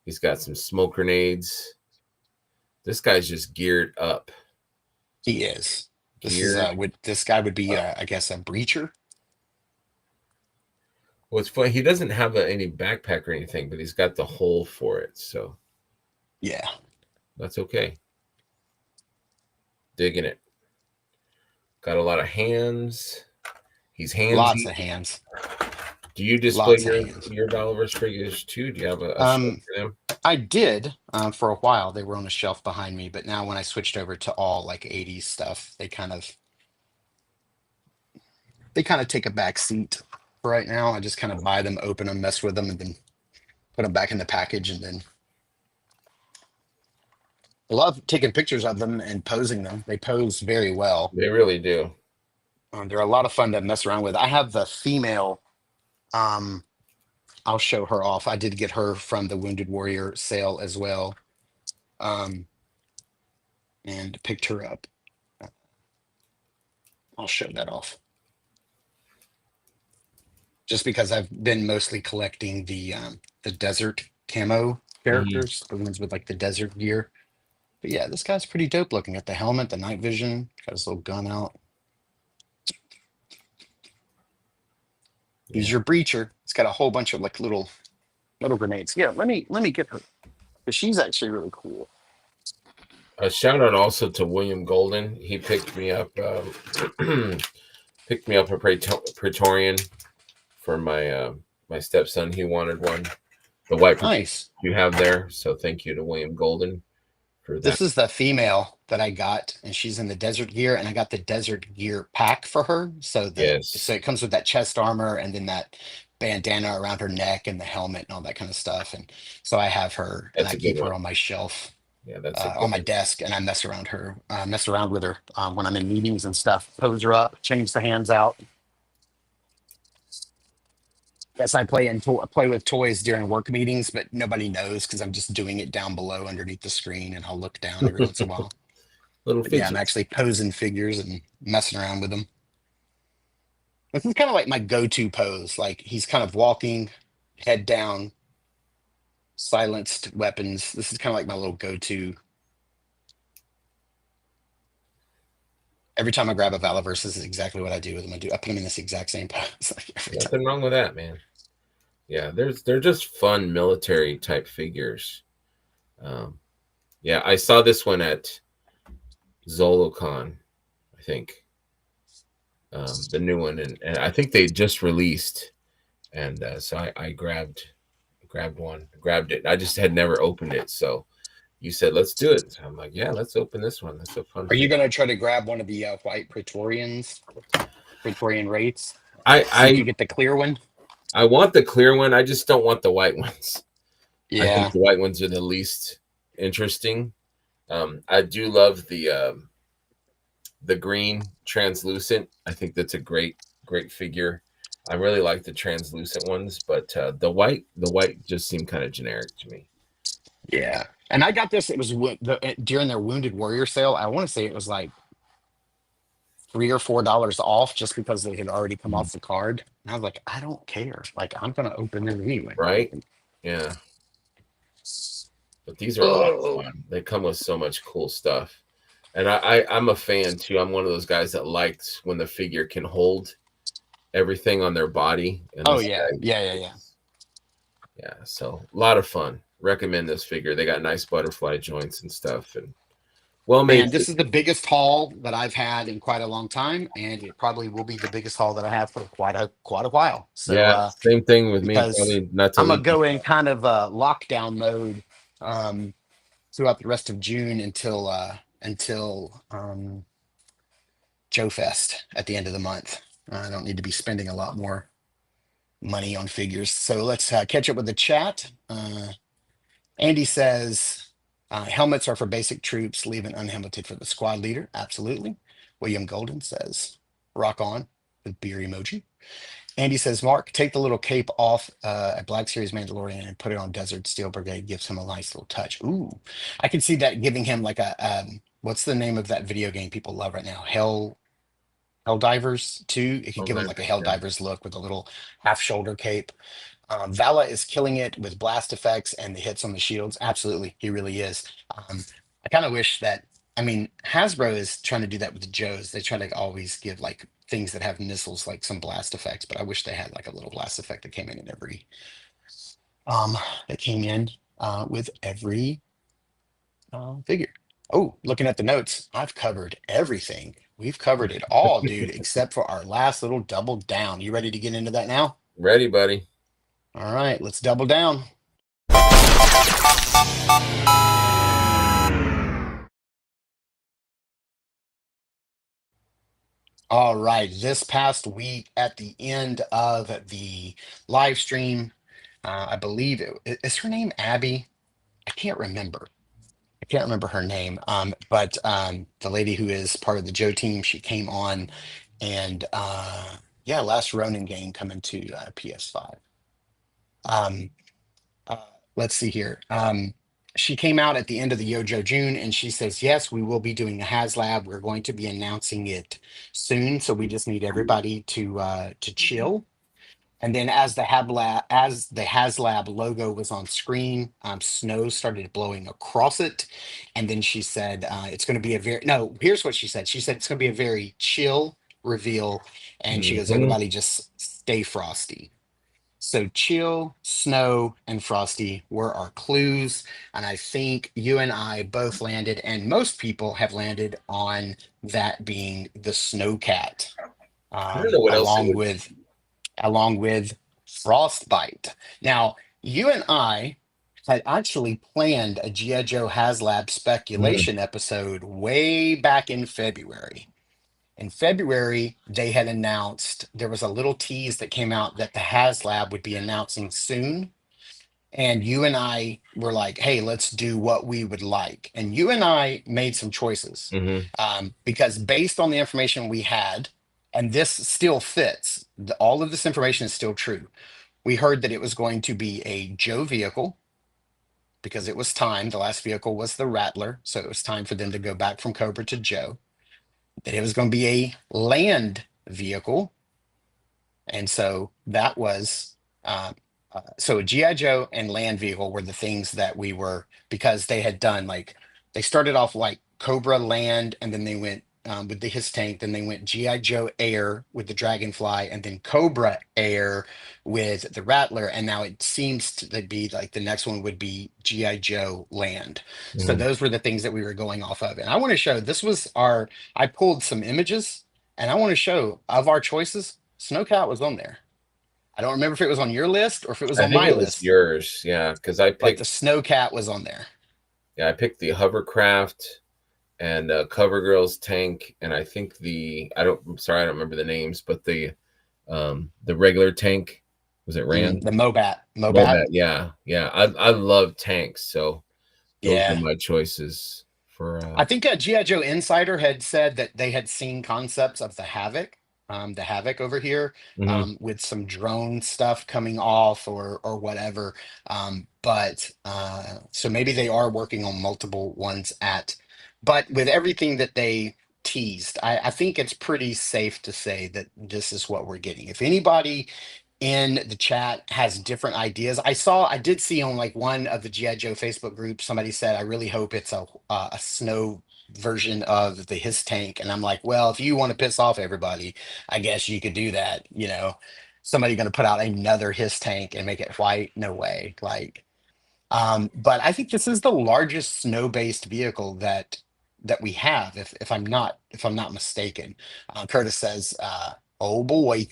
He's got some smoke grenades. This guy's just geared up. He is. This guy would be I guess a breacher. Well, it's funny. He doesn't have any backpack or anything, but he's got the hole for it. So yeah, that's okay. Digging it. Got a lot of hands. He's handsy. Lots of hands. Do you display your Valaverse figures too? Do you have a shelf for them? I did for a while. They were on a shelf behind me, but now when I switched over to all like 80s stuff, they kind of take a back seat for right now. I just kind of buy them, open them, mess with them, and then put them back in the package. And then I love taking pictures of them and posing them. They pose very well. They really do. They're a lot of fun to mess around with. I have the female. I'll show her off. I did get her from the Wounded Warrior sale as well, and picked her up. I'll show that off. Just because I've been mostly collecting the desert camo characters, the ones with like the desert gear. But yeah, this guy's pretty dope looking. At the helmet, the night vision, got his little gun out. He's your breacher. It's got a whole bunch of like little grenades. Yeah, let me get her, because she's actually really cool. A shout out also to William Golden. He picked me up a Praetorian for my my stepson. He wanted one. The white nice you have there. So thank you to William Golden for that. This is the female that I got, and she's in the desert gear, and I got the desert gear pack for her. So so it comes with that chest armor and then that bandana around her neck and the helmet and all that kind of stuff. And so I have her, and I keep her on my shelf. Yeah, that's on my desk, and I mess around with her when I'm in meetings and stuff. Pose her up, change the hands out. Yes, I play with toys during work meetings, but nobody knows because I'm just doing it down below underneath the screen, and I'll look down every once in a while. Yeah, I'm actually posing figures and messing around with them. This is kind of like my go-to pose. Like he's kind of walking, head down, silenced weapons. This is kind of like my little go-to Every time I grab a Valaverse, this is exactly what I do with them. I put them in this exact same pose. Like every time. Nothing wrong with that, man. Yeah, they're just fun military type figures. Yeah, I saw this one at ZoloCon, I think, the new one, and I think they just released, and so I grabbed it. I just had never opened it, so you said let's do it. So I'm like, yeah, let's open this one. That's a fun. Are you gonna try to grab one of the white Praetorian rates? I See if you get the clear one. I want the clear one. I just don't want the white ones. Yeah, I think the white ones are the least interesting. I do love the green translucent. I think that's a great figure. I really like the translucent ones, but the white just seemed kind of generic to me. yeah. And I got this. It was during their Wounded Warrior sale. I want to say it was like $3 or $4 off, just because they had already come off the card. And I was like, I don't care. Like, I'm gonna open it anyway. Right? Yeah. But these are a lot of fun. They come with so much cool stuff. And I'm a fan too. I'm one of those guys that likes when the figure can hold everything on their body. And Yeah. So a lot of fun. Recommend this figure. They got nice butterfly joints and stuff, and well made. Man, this is the biggest haul that I've had in quite a long time, and it probably will be the biggest haul that I have for quite a while. So yeah, same thing with me. Probably not I'm gonna go in kind of lockdown mode throughout the rest of June until Joe Fest at the end of the month. I don't need to be spending a lot more money on figures. So let's catch up with the chat. Andy says helmets are for basic troops, leave an unhelmeted for the squad leader. Absolutely. William Golden says rock on with beer emoji. Andy says, Mark, take the little cape off a Black Series Mandalorian and put it on Desert Steel Brigade. Gives him a nice little touch. Ooh, I can see that giving him like a what's the name of that video game people love right now? Helldivers 2. It could give him like a Helldivers look with a little half shoulder cape. Vala is killing it with blast effects and the hits on the shields. Absolutely, he really is. I kind of wish that. I mean, Hasbro is trying to do that with the Joes. They try to always give like things that have missiles, like some blast effects. But I wish they had like a little blast effect that came in every. With every figure. Oh, looking at the notes, I've covered everything. We've covered it all, dude, except for our last little double down. You ready to get into that now? Ready, buddy. All right, let's double down. All right, this past week at the end of the live stream, I believe is her name Abby? I can't remember. I can't remember her name. But the lady who is part of the Joe team, she came on, and Last Ronin game coming to PS5. Let's see here. She came out at the end of the Yojo June, and she says, yes, we will be doing a Haslab. We're going to be announcing it soon, so we just need everybody to chill. And then as the Haslab logo was on screen, snow started blowing across it. And then she said, it's going to be here's what she said. She said, it's going to be a very chill reveal. And she goes, everybody just stay frosty. So chill, snow, and frosty were our clues. And I think you and I both landed, and most people have landed on that being the snowcat. I don't know what along with Frostbite. Now, you and I had actually planned a G.I. Joe Haslab speculation episode way back in February. In February, they had announced, there was a little tease that came out that the Haslab would be announcing soon. And you and I were like, hey, let's do what we would like. And you and I made some choices because based on the information we had, and this still fits, all of this information is still true. We heard that it was going to be a Joe vehicle because it was time. The last vehicle was the Rattler. So it was time for them to go back from Cobra to Joe. That it was going to be a land vehicle. And so that was, so a G.I. Joe and land vehicle were the things that we were, because they had done they started off like Cobra land, and then they went with the his tank. Then they went GI Joe Air with the Dragonfly, and then Cobra Air with the Rattler. And now it seems to be like the next one would be GI Joe Land. So those were the things that we were going off of. And I want to show this was our. I pulled some images, and I want to show of our choices. Snowcat was on there. I don't remember if it was on your list or if it was I on think my it was list. yours, yeah, because I But picked the Snowcat was on there. Yeah, I picked the hovercraft and CoverGirl's tank, and I think I don't remember the names, but the regular tank, was it Rand? The Mobat. Yeah. I love tanks, so those were my choices for. I think GI Joe Insider had said that they had seen concepts of the Havoc over here, with some drone stuff coming off or whatever. But so maybe they are working on multiple ones but with everything that they teased, I think it's pretty safe to say that this is what we're getting. If anybody in the chat has different ideas, I did see on like one of the GI Joe Facebook groups, somebody said, I really hope it's a snow version of the his tank. And I'm like, well, if you want to piss off everybody, I guess you could do that. Somebody going to put out another his tank and make it white? No way. But I think this is the largest snow-based vehicle that we have, if I'm not mistaken. Curtis says, oh boy.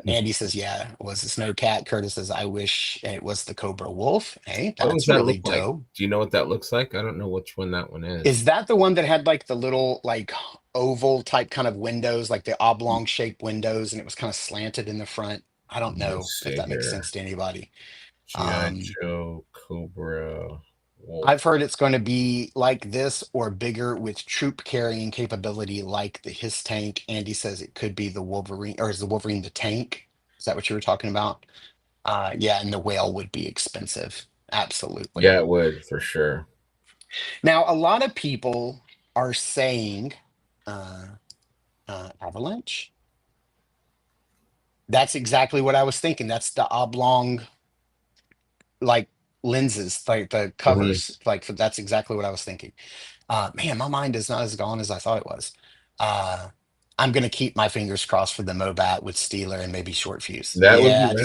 Andy says, yeah, it was a Snowcat. Curtis says, I wish it was the Cobra Wolf. Hey, that's really dope. Like? Do you know what that looks like? I don't know which one that one is. Is that the one that had like the little like oval type kind of windows, like the oblong shaped windows, and it was kind of slanted in the front? I don't know if that makes sense to anybody. GI Joe Cobra Wolf. I've heard it's going to be like this or bigger with troop carrying capability like the his tank. Andy says it could be the Wolverine, or is the Wolverine the tank? Is that what you were talking about? Yeah, and the whale would be expensive. Absolutely. Yeah, it would, for sure. Now, a lot of people are saying Avalanche. That's exactly what I was thinking. That's the oblong, like, lenses, like the covers, that's exactly what I was thinking. Man, my mind is not as gone as I thought it was. I'm gonna keep my fingers crossed for the Mobat with Steeler and maybe Short Fuse. That would be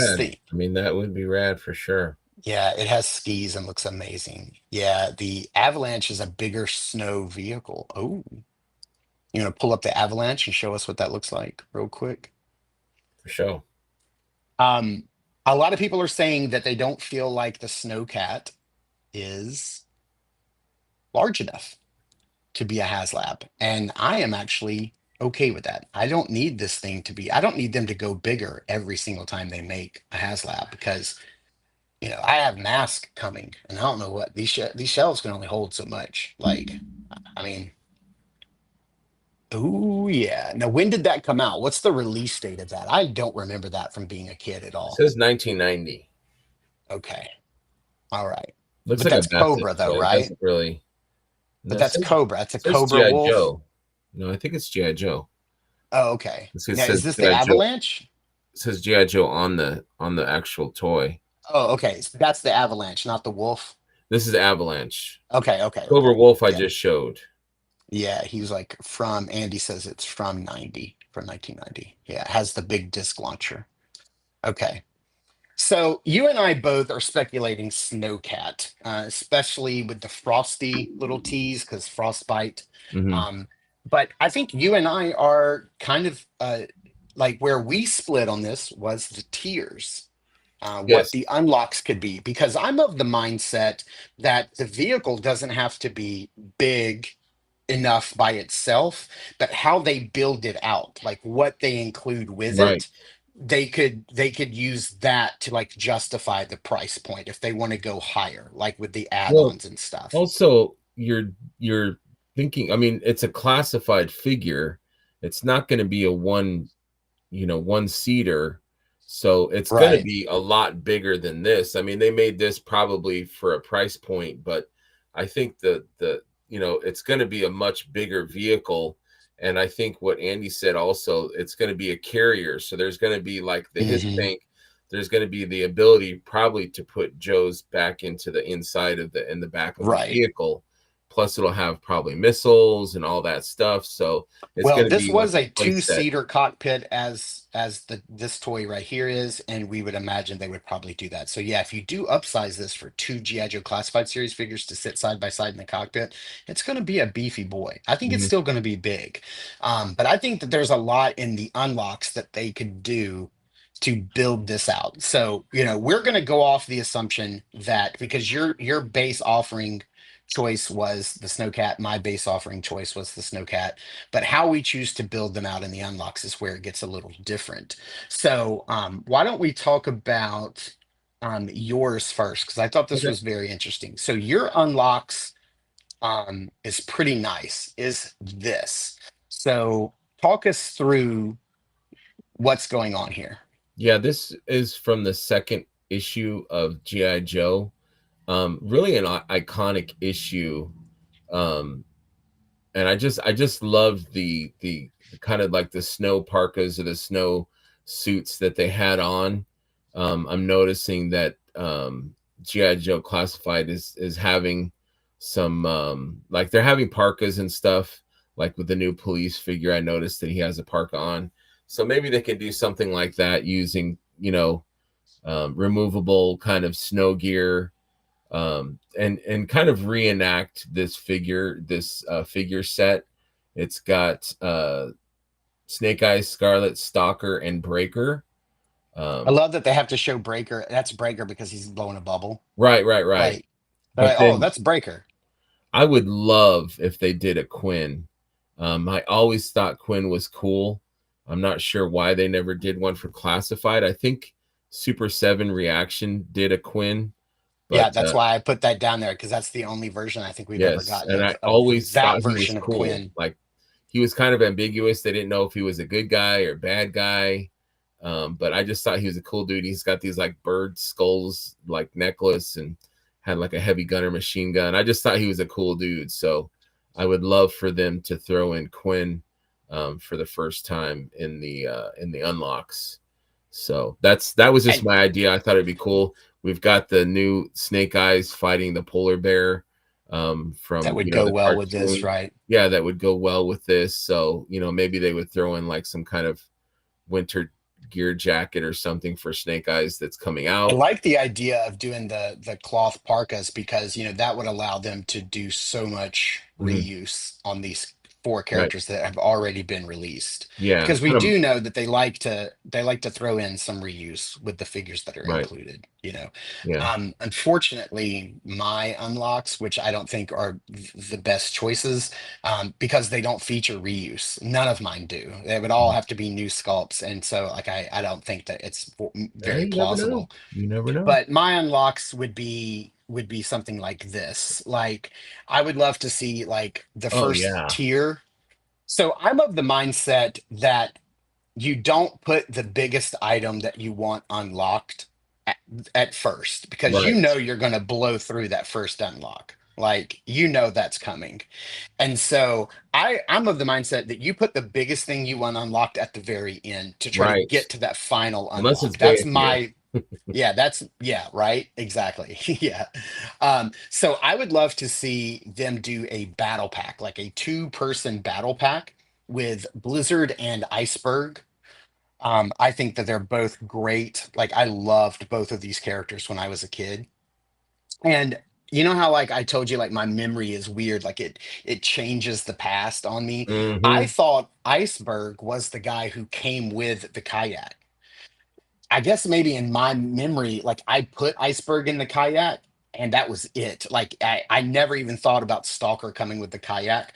rad. That would be rad for sure. Yeah, it has skis and looks amazing. Yeah, the Avalanche is a bigger snow vehicle. Oh, you gonna pull up the Avalanche and show us what that looks like real quick? For sure. A lot of people are saying that they don't feel like the Snowcat is large enough to be a Haslab. And I am actually okay with that. I don't need I don't need them to go bigger every single time they make a Haslab, because, I have Mask coming, and I don't know what these shelves can only hold so much. Oh yeah. Now, when did that come out? What's the release date of that? I don't remember that from being a kid at all. It says 1990. Okay. All right. Looks but like that's Cobra, though, right? Really. No, but that's Cobra. It's a Cobra G.I. Wolf. Joe. No, I think it's GI Joe. Oh, okay. Now, is this G.I. the Avalanche? It says GI Joe on the actual toy. Oh, okay. So that's the Avalanche, not the Wolf. This is Avalanche. Okay. Cobra Wolf I just showed. Yeah, he was like Andy says it's from 1990. Yeah, it has the big disc launcher. Okay. So you and I both are speculating Snowcat, especially with the frosty little tease, because frostbite. But I think you and I are kind of like where we split on this was the tiers. What the unlocks could be, because I'm of the mindset that the vehicle doesn't have to be big enough by itself, but how they build it out, like what they include with it, they could use that to like justify the price point if they want to go higher, like with the add-ons and stuff. Also, you're thinking, it's a classified figure. It's not going to be a one seater. So it's going to be a lot bigger than this. They made this probably for a price point, but I think the it's going to be a much bigger vehicle. And I think what Andy said also, it's going to be a carrier. So there's going to be like his tank. There's going to be the ability probably to put Joe's back into the inside of in the back of the vehicle. plus it'll have probably missiles and all that stuff. So it's Well, going to this be was like a play set. two-seater cockpit as this toy right here is, and we would imagine they would probably do that. So yeah, if you do upsize this for two G.I. Joe Classified Series figures to sit side by side in the cockpit, it's going to be a beefy boy. I think it's still going to be big, but I think that there's a lot in the unlocks that they could do to build this out. So we're going to go off the assumption that because your base offering choice was the Snowcat, my base offering choice was the Snowcat, but how we choose to build them out in the unlocks is where it gets a little different. So why don't we talk about yours first, because I thought this Okay. was very interesting. So your unlocks is pretty nice, is this. So talk us through what's going on here. Yeah, this is from the second issue of G.I. Joe. Really an iconic issue. And I just loved the kind of like the snow parkas or the snow suits that they had on. I'm noticing that G.I. Joe Classified is having some like they're having parkas and stuff, like with the new police figure. I noticed that he has a parka on. So maybe they can do something like that using, removable kind of snow gear, and kind of reenact this figure set. It's got Snake Eyes, Scarlet, Stalker, and Breaker. I love that they have to show Breaker. That's Breaker because he's blowing a bubble. Right. But oh, that's Breaker. I would love if they did a Quinn. I always thought Quinn was cool. I'm not sure why they never did one for Classified. I think Super 7 Reaction did a Quinn. But, yeah, that's why I put that down there, because that's the only version I think we've ever gotten. And I always that thought version he was of cool. Quinn. Like he was kind of ambiguous. They didn't know if he was a good guy or bad guy. But I just thought he was a cool dude. He's got these like bird skulls, like necklace, and had like a heavy gunner machine gun. I just thought he was a cool dude. So I would love for them to throw in Quinn for the first time in the unlocks. So that was just my idea. I thought it'd be cool. We've got the new Snake Eyes fighting the polar bear from that would go well with this, right? Yeah, that would go well with this. So maybe they would throw in like some kind of winter gear jacket or something for Snake Eyes that's coming out. I like the idea of doing the cloth parkas, because that would allow them to do so much reuse on these 4 characters that have already been released. Yeah, because we do know that they like to throw in some reuse with the figures that are included. Unfortunately, my unlocks, which I don't think are the best choices, because they don't feature reuse. None of mine do. They would all have to be new sculpts, and so like I don't think that it's very plausible. You never know. But my unlocks would be something like this. Like I would love to see like the first tier. So I'm of the mindset that you don't put the biggest item that you want unlocked at first, because you're going to blow through that first unlock. Like that's coming. And so I'm of the mindset that you put the biggest thing you want unlocked at the very end to try to get to that final unlock. That's my right, exactly. So I would love to see them do a battle pack, like a 2-person battle pack with Blizzard and Iceberg. I think that they're both great. Like I loved both of these characters when I was a kid. And you know how like I told you, like my memory is weird, like it changes the past on me. I thought Iceberg was the guy who came with the kayak. I guess maybe in my memory, like I put Iceberg in the kayak and that was it. Like I never even thought about Stalker coming with the kayak.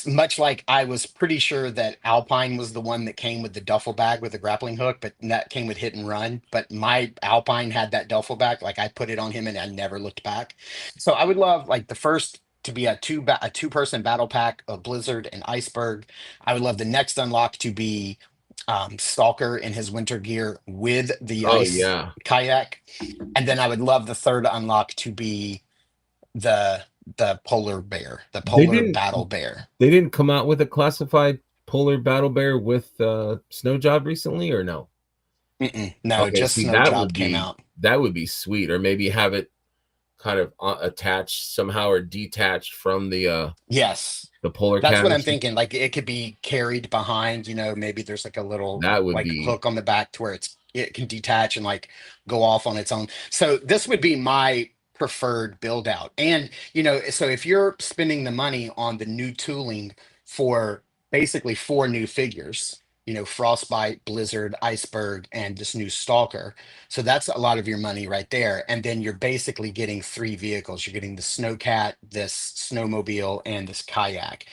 Much like I was pretty sure that Alpine was the one that came with the duffel bag with the grappling hook, but that came with Hit and Run. But my Alpine had that duffel bag. Like I put it on him and I never looked back. So I would love like the first to be a 2-person battle pack of Blizzard and Iceberg. I would love the next unlock to be Stalker in his winter gear with the ice kayak. And then I would love the third unlock to be the polar bear, the polar battle bear. They didn't come out with a classified polar battle bear with Snow Job recently, or no? No, just Snow Job came out. That would be sweet. Or maybe have it kind of attached somehow or detached from the Yes. the polar That's what I'm canister. thinking. Like it could be carried behind, maybe there's like a little That would like be hook on the back to where it can detach and like go off on its own. So this would be my preferred build out. And so if you're spending the money on the new tooling for basically 4 new figures, Frostbite, Blizzard, Iceberg, and this new Stalker. So that's a lot of your money right there. And then you're basically getting 3 vehicles. You're getting the Snowcat, this snowmobile, and this kayak.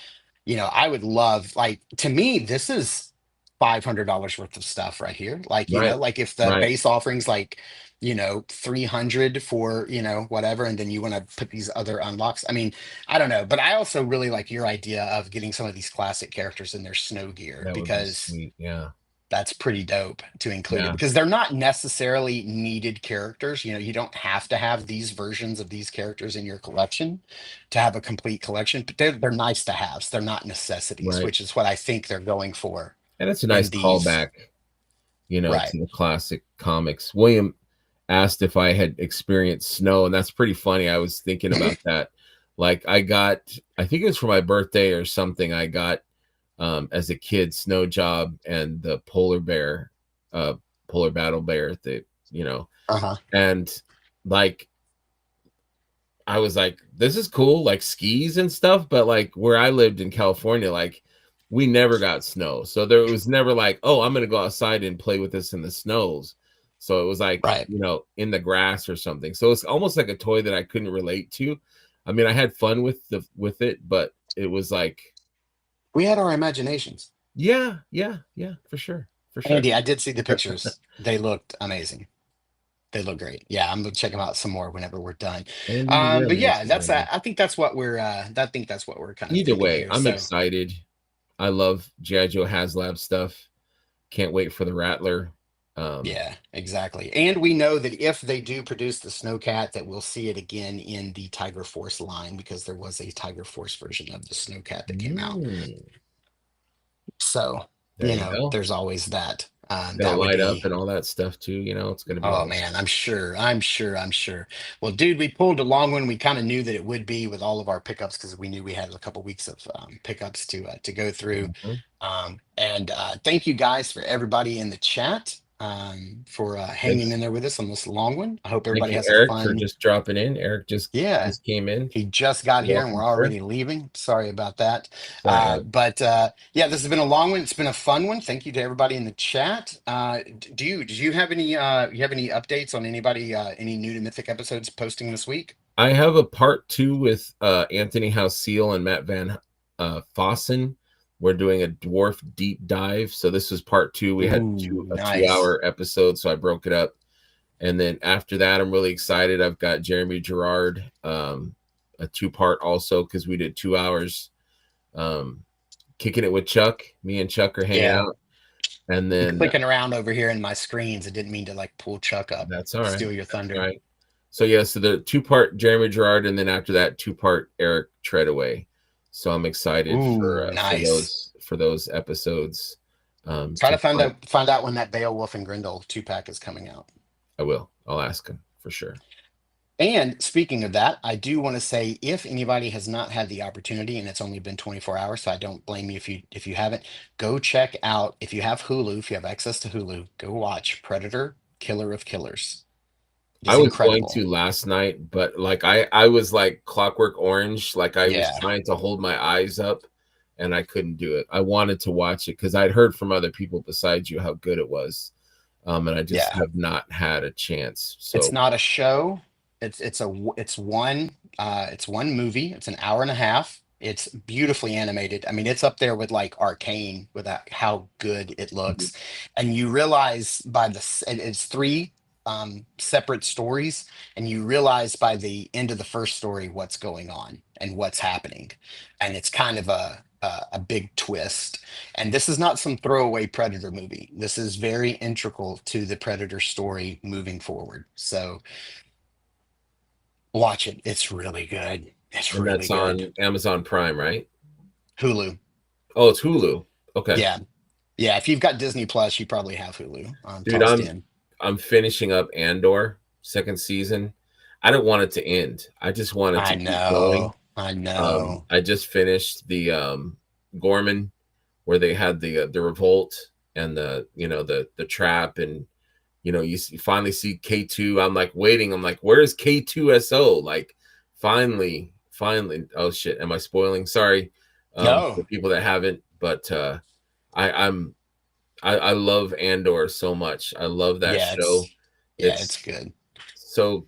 I would love, like, to me, this is $500 worth of stuff right here. Like, right, like if the right. base offering's like, 300 for, whatever, and then you want to put these other unlocks. I mean, I don't know, but I also really like your idea of getting some of these classic characters in their snow gear That would be because sweet. Yeah, that's pretty dope to include it yeah, because they're not necessarily needed characters. You don't have to have these versions of these characters in your collection to have a complete collection, but they're nice to have. They're not necessities, right. which is what I think they're going for And it's a in nice these. callback, Right. to the classic comics. William asked if I had experienced snow, and that's pretty funny. I was thinking about that. Like I think it was for my birthday or something. I got as a kid snow job and the polar battle bear Uh-huh. and like I was like, this is cool, like skis and stuff, but like where I lived in California, like we never got snow. So there was never like, oh, I'm gonna go outside and play with this in the snows. So it was like, Right. in the grass or something. So it's almost like a toy that I couldn't relate to. I mean, I had fun with it, but it was like, We had our imaginations. yeah, for sure. Andy, I did see the pictures. They looked amazing. They look great. Yeah, I'm gonna check them out some more whenever we're done. And you But really yeah, missed it. I think that's what we're kind of Either thinking way, here. I'm So excited. I love G.I. Joe Haslab stuff. Can't wait for the Rattler. yeah, exactly. And we know that if they do produce the Snowcat, that we'll see it again in the Tiger Force line because there was a Tiger Force version of the Snowcat that came out. So, There you go. there's always that. They'll That would light up be. and all that stuff too. It's going to be Oh awesome. man, I'm sure. Well, dude, we pulled a long one. We kind of knew that it would be with all of our pickups because we knew we had a couple weeks of pickups to go through. And thank you guys for everybody in the chat for hanging Thanks. in there with us on this long one. I hope Thank everybody you, has a Eric, for fun. just dropping in. Eric just came in. He just got here and Welcome, we're sir. already leaving. Sorry about that. Sorry, But yeah, this has been a long one. It's been a fun one. Thank you to everybody in the chat. Do you have any updates on anybody, any new to Mythic episodes posting this week? I have a part 2 with Anthony House Seal and Matt Van Fossen. We're doing a dwarf deep dive. So this was part 2. We had a 2-hour episode, so I broke it up. And then after that, I'm really excited. I've got Jeremy Gerard, a 2-part also, because we did 2 hours kicking it with Chuck. Me and Chuck are hanging out. And then clicking around over here in my screens. I didn't mean to like pull Chuck up. That's all right. Steal your thunder. Right. So yeah, so the 2-part Jeremy Gerard, and then after that 2-part Eric Treadaway. So I'm excited for those episodes. Try to find out when that Beowulf and Grendel 2-pack is coming out. I will. I'll ask him for sure. And speaking of that, I do want to say if anybody has not had the opportunity, and it's only been 24 hours, so I don't blame you if you haven't, go check out, if you have Hulu, if you have access to Hulu, go watch Predator, Killer of Killers. I was going to last night, but like I was like Clockwork Orange, like I was trying to hold my eyes up and I couldn't do it. I wanted to watch it because I'd heard from other people besides you how good it was. And I just have not had a chance. So it's not a show. It's one movie. It's an hour and a half. It's beautifully animated. I mean, it's up there with like Arcane with how good it looks. And you realize it's 3 separate stories, and you realize by the end of the first story what's going on and what's happening. And it's kind of a big twist. And this is not some throwaway Predator movie. This is very integral to the Predator story moving forward. So watch it. It's really good. It's really good. That's on Amazon Prime, right? Hulu. Oh, it's Hulu. Okay. Yeah. If you've got Disney Plus, you probably have Hulu. Dude, I'm finishing up Andor 2nd season. I don't want it to end. I just want it to keep going. I know. I just finished the Gorman, where they had the revolt and the trap, and you finally see K2. I'm like waiting. I'm like, where's K2SO? Like finally. Oh shit! Am I spoiling? Sorry, No. for people that haven't. But I love Andor so much. I love that show. It's good. So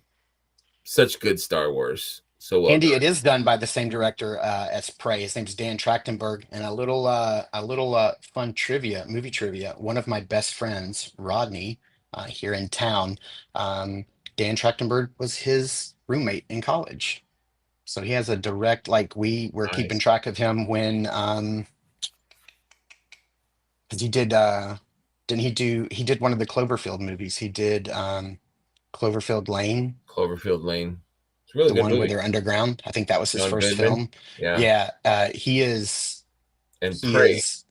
such good Star Wars. So well Andy, done. it is done by the same director as Prey. His name's Dan Trachtenberg. And a little fun movie trivia. One of my best friends, Rodney, here in town, Dan Trachtenberg was his roommate in college. So he has a direct, like we were keeping Nice. track of him when because he did he did one of the Cloverfield movies. He did Cloverfield Lane, Cloverfield Lane. It's a really the good one where movie. they're underground. I think that was his John first Goodman. film. Yeah. Yeah, he is. And He Prey. is.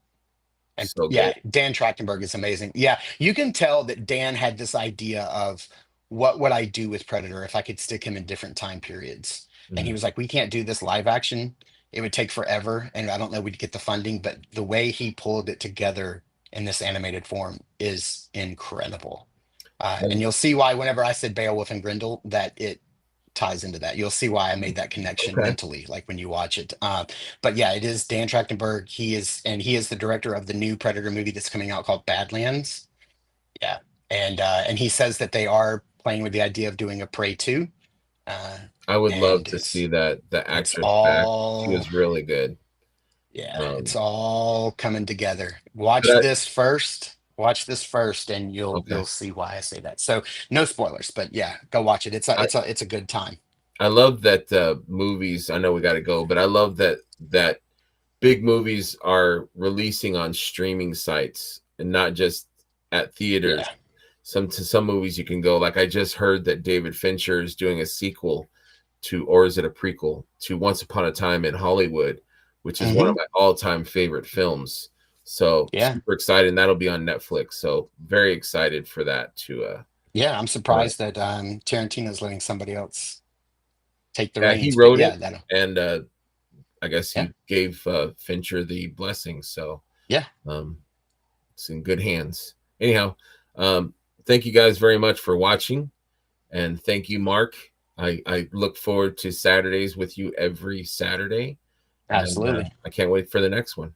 And So yeah, good. Dan Trachtenberg is amazing. Yeah, you can tell that Dan had this idea of what would I do with Predator if I could stick him in different time periods. And he Mhm. was like, we can't do this live action. It would take forever, and I don't know we'd get the funding, but the way he pulled it together in this animated form is incredible. And And- you'll see why whenever I said Beowulf and Grendel, that it ties into that. You'll see why I made that connection Okay. mentally, like when you watch it. But yeah, it is Dan Trachtenberg. He is the director of the new Predator movie that's coming out called Badlands. Yeah, and he says that they are playing with the idea of doing a Prey 2. I would love And to see that the it's actress back. She all was really good. it's all coming together. Watch But this first. Watch this first, and you'll Okay. see why I say that. So no spoilers, but yeah, go watch it. It's a good time. I love that movies. I know we got to go, but I love that big movies are releasing on streaming sites and not just at theaters. Yeah. Some movies you can go. Like I just heard that David Fincher is doing a sequel to, or is it a prequel to, Once Upon a Time in Hollywood, which is one of my all-time favorite films. So Yeah. super excited. And that'll be on Netflix. So very excited for that to Yeah, I'm surprised that Tarantino's letting somebody else take the yeah, reins. he But wrote yeah, it, and I guess he gave Fincher the blessing. So yeah, it's in good hands. Anyhow, thank you guys very much for watching, and thank you, Mark. I look forward to Saturdays with you every Saturday. absolutely. And, I can't wait for the next one.